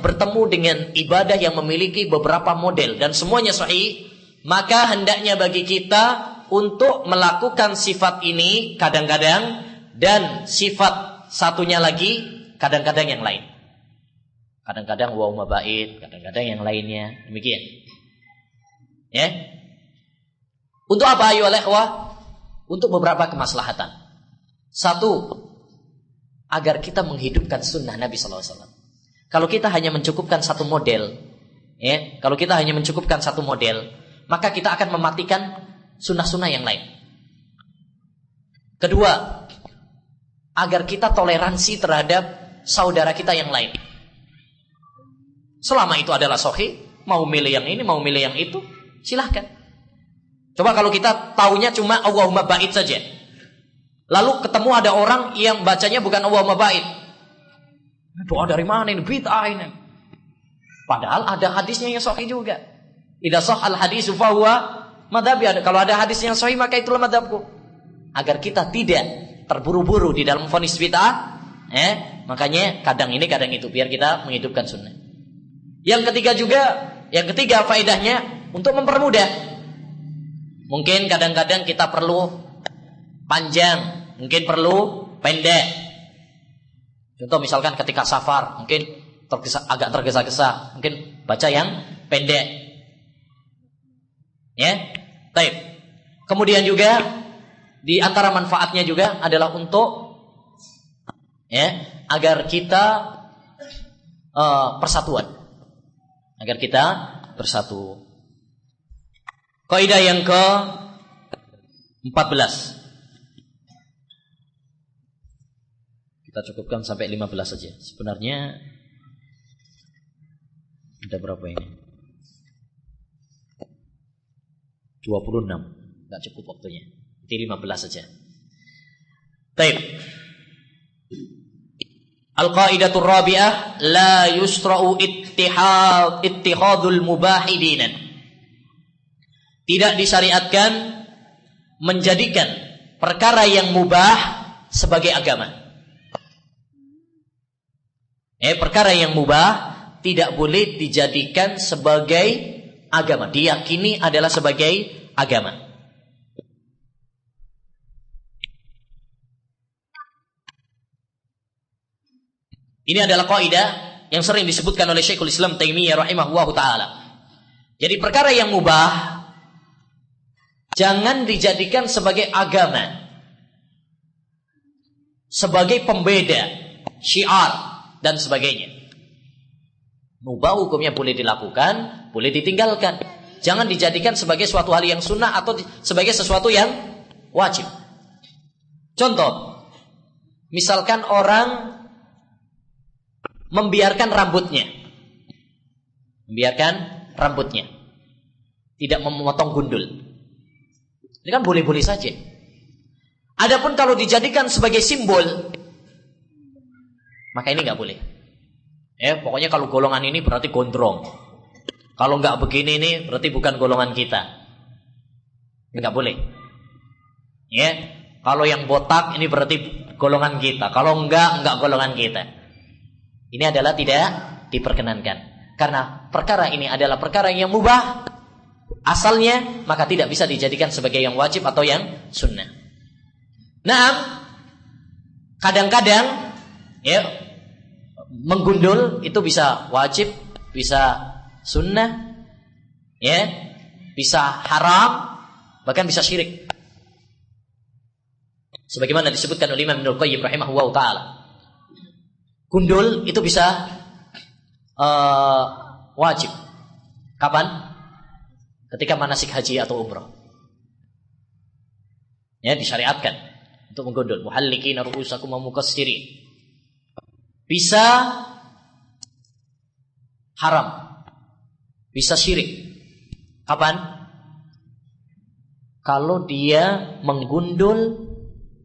bertemu dengan ibadah yang memiliki beberapa model dan semuanya sahih, maka hendaknya bagi kita untuk melakukan sifat ini kadang-kadang, dan sifat satunya lagi kadang-kadang yang lain. Kadang-kadang Allahumma ba'id, kadang-kadang yang lainnya. Demikian. Ya. Untuk apa ayu ikhwah? Untuk beberapa kemaslahatan. Satu, agar kita menghidupkan sunnah Nabi SAW. Kalau kita hanya mencukupkan satu model, ya, kalau kita hanya mencukupkan satu model, maka kita akan mematikan sunnah-sunnah yang lain. Kedua, agar kita toleransi terhadap saudara kita yang lain. Selama itu adalah sahih, mau milih yang ini, mau milih yang itu, silahkan. Coba kalau kita taunya cuma Allahumma ba'id saja, lalu ketemu ada orang yang bacanya bukan Allahumma ba'id. Doa dari mana ini? Bid'ah ini. Padahal ada hadisnya yang sahih juga. Idza shahhal hadisu fa huwa madhabi. Kalau ada hadis yang sahih maka itulah madhabku. Agar kita tidak terburu-buru di dalam vonis bid'ah, makanya kadang ini kadang itu biar kita menghidupkan sunnah. Yang ketiga faedahnya untuk mempermudah. Mungkin kadang-kadang kita perlu panjang, mungkin perlu pendek. Contoh misalkan ketika safar, mungkin agak tergesa-gesa, mungkin baca yang pendek. Ya, baik. Kemudian juga di antara manfaatnya juga adalah untuk agar kita persatuan. Agar kita bersatu. Kaidah yang ke-14. Kita cukupkan sampai 15 saja. Sebenarnya ada berapa ini? 26. Enggak cukup waktunya. Jadi 15 saja. Baik. Al-qaidatur rabi'ah, la yusra'u ittihadul mubahi dinan. Tidak disyariatkan menjadikan perkara yang mubah sebagai agama. Perkara yang mubah tidak boleh dijadikan sebagai agama, diyakini adalah sebagai agama. Ini adalah kaidah yang sering disebutkan oleh Syekhul Islam Taimiyah rahimahullahu taala. Jadi perkara yang mubah jangan dijadikan sebagai agama, sebagai pembeda, syiar dan sebagainya. Mubah hukumnya boleh dilakukan, boleh ditinggalkan. Jangan dijadikan sebagai suatu hal yang sunnah atau sebagai sesuatu yang wajib. Contoh, misalkan orang membiarkan rambutnya, tidak memotong gundul. Ini kan boleh-boleh saja. Adapun kalau dijadikan sebagai simbol, maka ini nggak boleh. Pokoknya kalau golongan ini berarti gondrong. Kalau nggak begini ini berarti bukan golongan kita. Nggak boleh. Kalau yang botak ini berarti golongan kita. Kalau nggak golongan kita. Ini adalah tidak diperkenankan. Karena perkara ini adalah perkara yang mubah asalnya, maka tidak bisa dijadikan sebagai yang wajib atau yang sunnah. Nah, Kadang-kadang ya menggundul itu bisa wajib, bisa sunnah, ya, bisa haram, bahkan bisa syirik. Sebagaimana disebutkan oleh Imam Ibnul Qayyim rahimahullah taala. Gundul itu bisa wajib. Kapan? Ketika manasik haji atau umrah. Ya, disyariatkan untuk menggundul. Muhalliqina ru'usakum wa muqassirin. Bisa haram. Bisa syirik. Kapan? Kalau dia menggundul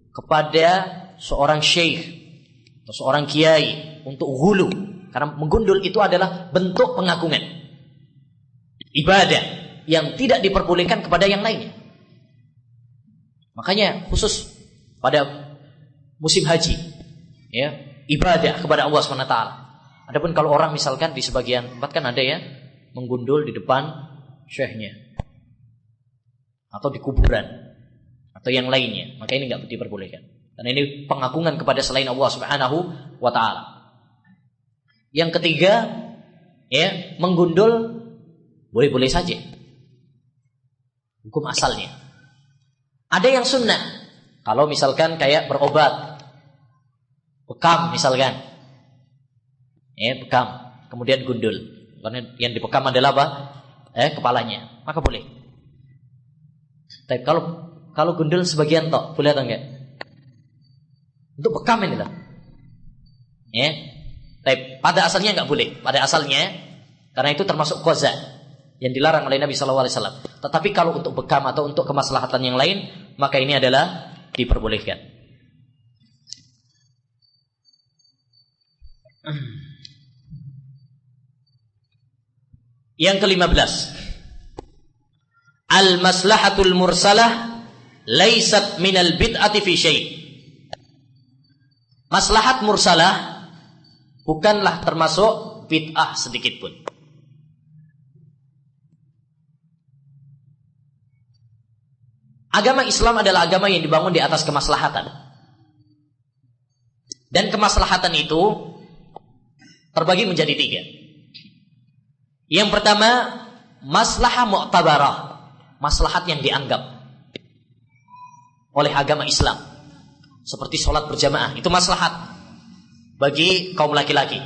kepada seorang syekh atau seorang kiai untuk hulu. Karena menggundul itu adalah bentuk pengagungan, ibadah yang tidak diperbolehkan kepada yang lainnya. Makanya khusus pada musim haji, ya, ibadah kepada Allah SWT. Adapun kalau orang misalkan di sebagian tempat kan ada ya menggundul di depan syekhnya atau di kuburan atau yang lainnya, maka ini nggak diperbolehkan. Karena ini pengagungan kepada selain Allah Subhanahu wa taala. Yang ketiga, ya, menggundul boleh-boleh saja. Hukum asalnya. Ada yang sunnah. Kalau misalkan kayak berobat, bekam misalkan, ya, bekam, kemudian gundul. Karena yang dibekam adalah apa? Kepalanya, maka boleh. Tapi kalau gundul sebagian tok, boleh atau enggak? Untuk bekam ini lah. Ya. Tapi pada asalnya enggak boleh. Pada asalnya, karena itu termasuk qaza yang dilarang oleh Nabi SAW. Tetapi kalau untuk bekam atau untuk kemaslahatan yang lain, maka ini adalah diperbolehkan. Yang ke-15, al-maslahatul mursalah laisat minal bid'ati fi syai'. Maslahat mursalah bukanlah termasuk bid'ah sedikit pun. Agama Islam adalah agama yang dibangun di atas kemaslahatan. Dan kemaslahatan itu terbagi menjadi 3. Yang pertama, maslahah mu'tabarah, maslahat yang dianggap oleh agama Islam. Seperti sholat berjamaah, itu maslahat bagi kaum laki-laki.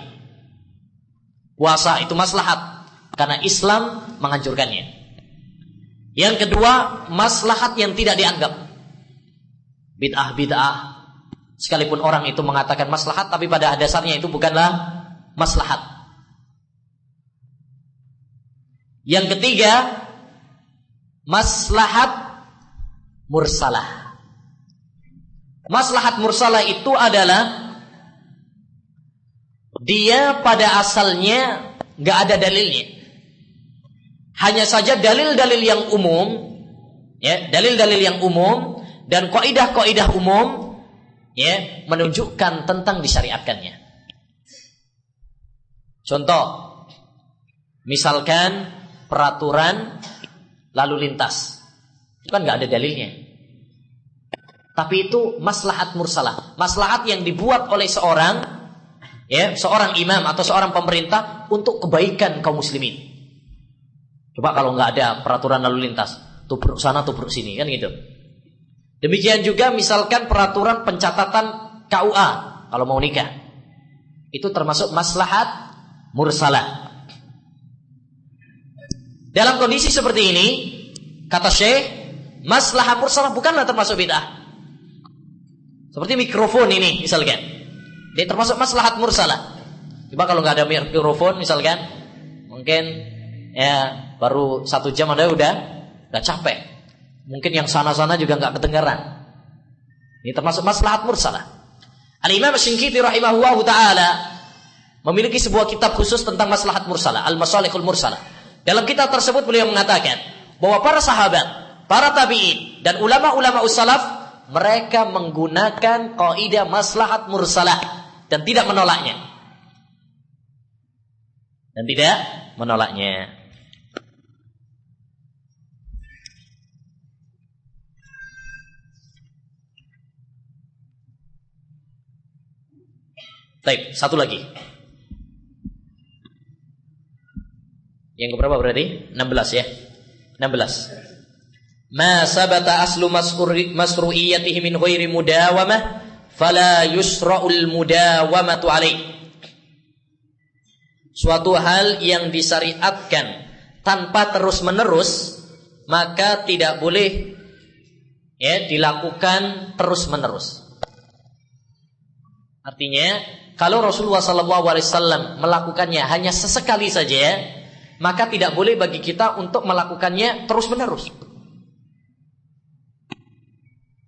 Puasa itu maslahat karena Islam menganjurkannya. Yang kedua, maslahat yang tidak dianggap. Bid'ah, sekalipun orang itu mengatakan maslahat, tapi pada dasarnya itu bukanlah maslahat. Yang ketiga, maslahat mursalah. Maslahat mursalah itu adalah dia pada asalnya gak ada dalilnya. Hanya saja dalil-dalil yang umum, ya, dalil-dalil yang umum dan kaidah-kaidah umum, ya, menunjukkan tentang disyariatkannya. Contoh, misalkan peraturan lalu lintas, itu kan nggak ada dalilnya. Tapi itu maslahat mursalah, maslahat yang dibuat oleh seorang, ya, seorang imam atau seorang pemerintah untuk kebaikan kaum muslimin. Coba kalau nggak ada peraturan lalu lintas, tubruk sana tubruk sini, kan gitu. Demikian juga misalkan peraturan pencatatan KUA kalau mau nikah, itu termasuk maslahat mursalah. Dalam kondisi seperti ini, kata Syekh, maslahat mursalah bukanlah termasuk bid'ah. Seperti mikrofon ini misalkan, dia termasuk maslahat mursalah. Coba kalau nggak ada mikrofon misalkan, mungkin ya baru 1 jam Anda udah capek. Mungkin yang sana-sana juga nggak kedengaran. Ini termasuk maslahat mursalah. Al-Imam Asy-Shinqiti rahimahullahu taala memiliki sebuah kitab khusus tentang maslahat mursalah, Al-Masalihul Mursalah. Dalam kitab tersebut beliau mengatakan bahwa para sahabat, para tabi'in dan ulama-ulama ussalaf, mereka menggunakan kaidah maslahat mursalah dan tidak menolaknya. Dan tidak menolaknya. Baik, satu lagi. Yang keberapa berarti? 16 ya. 16. Ma sabata aslu masru'iyatihi min ghairi mudawamah fala yusra'ul mudawamatu alaih. Suatu hal yang disyariatkan tanpa terus-menerus, maka tidak boleh ya dilakukan terus-menerus. Artinya, kalau Rasulullah SAW melakukannya hanya sesekali saja, maka tidak boleh bagi kita untuk melakukannya terus-menerus.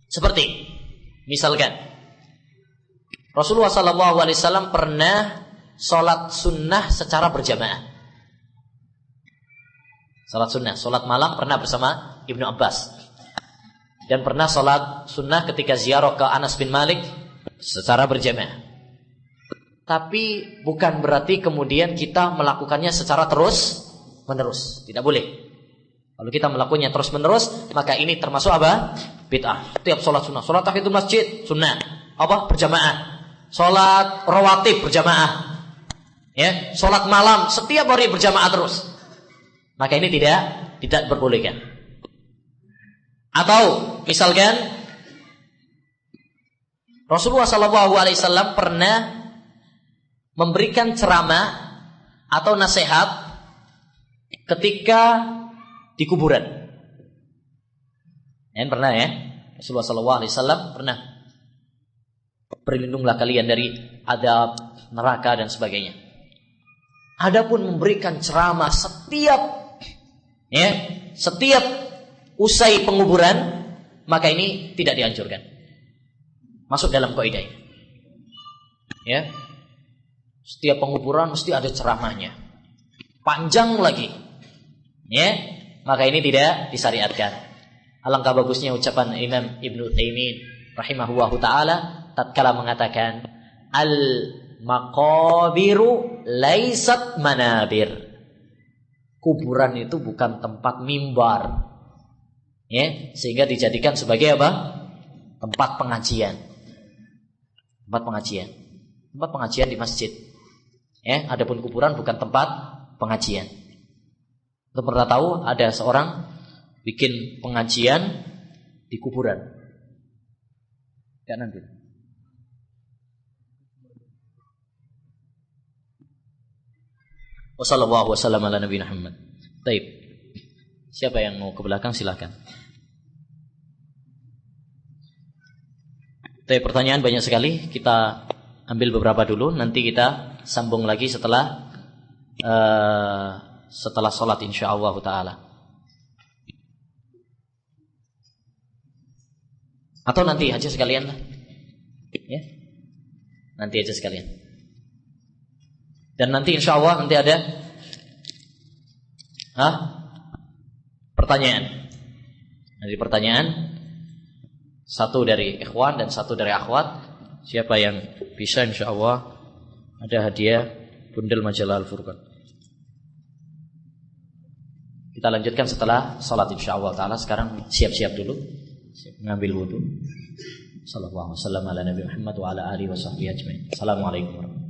Seperti, misalkan, Rasulullah SAW pernah sholat sunnah secara berjamaah. Sholat malam pernah bersama Ibnu Abbas. Dan pernah sholat sunnah ketika ziarah ke Anas bin Malik secara berjamaah. Tapi bukan berarti kemudian kita melakukannya secara terus-menerus. Tidak boleh. Kalau kita melakukannya terus-menerus, maka ini termasuk apa? Bid'ah. Tiap sholat sunnah, sholat tahiyatul masjid sunnah, apa? Berjamaah. Sholat rawatib berjamaah. Ya, sholat malam setiap hari berjamaah terus. Maka ini tidak diperbolehkan. Atau misalkan Rasulullah SAW pernah memberikan ceramah atau nasihat ketika di kuburan. Pernah ya? Rasulullah SAW pernah, berlindunglah kalian dari adab neraka dan sebagainya. Adapun memberikan ceramah setiap usai penguburan, maka ini tidak dianjurkan. Masuk dalam kaidah ini. Ya. Setiap penguburan mesti ada ceramahnya. Panjang lagi. Ya. Maka ini tidak disyariatkan. Alangkah bagusnya ucapan Imam Ibnu Taimin rahimahullahu taala tatkala mengatakan al-maqabiru laisat manabir. Kuburan itu bukan tempat mimbar. Ya, sehingga dijadikan sebagai apa? Tempat pengajian. Tempat pengajian di masjid. Ya, adapun kuburan bukan tempat pengajian. Kita pernah tahu ada seorang bikin pengajian di kuburan. Ya nanti. Wassallallahu wasallam ala nabiyina Muhammad. Baik. Siapa yang mau ke belakang silakan. Baik, pertanyaan banyak sekali. Kita ambil beberapa dulu, nanti kita sambung lagi setelah salat insyaallah taala. Atau nanti aja sekalian lah. Ya. Nanti aja sekalian. Dan nanti insyaallah nanti ada pertanyaan. Nanti pertanyaan satu dari ikhwan dan satu dari akhwat. Siapa yang bisa insyaallah ada hadiah bundel majalah Al-Furqan. Kita lanjutkan setelah salat insyaallah taala. Sekarang siap-siap dulu. Mengambil wudu. Sallallahu alaihi wasallam ala Nabi Muhammad wa ala alihi washabbihi ajmain. Assalamualaikum warahmatullahi wabarakatuh.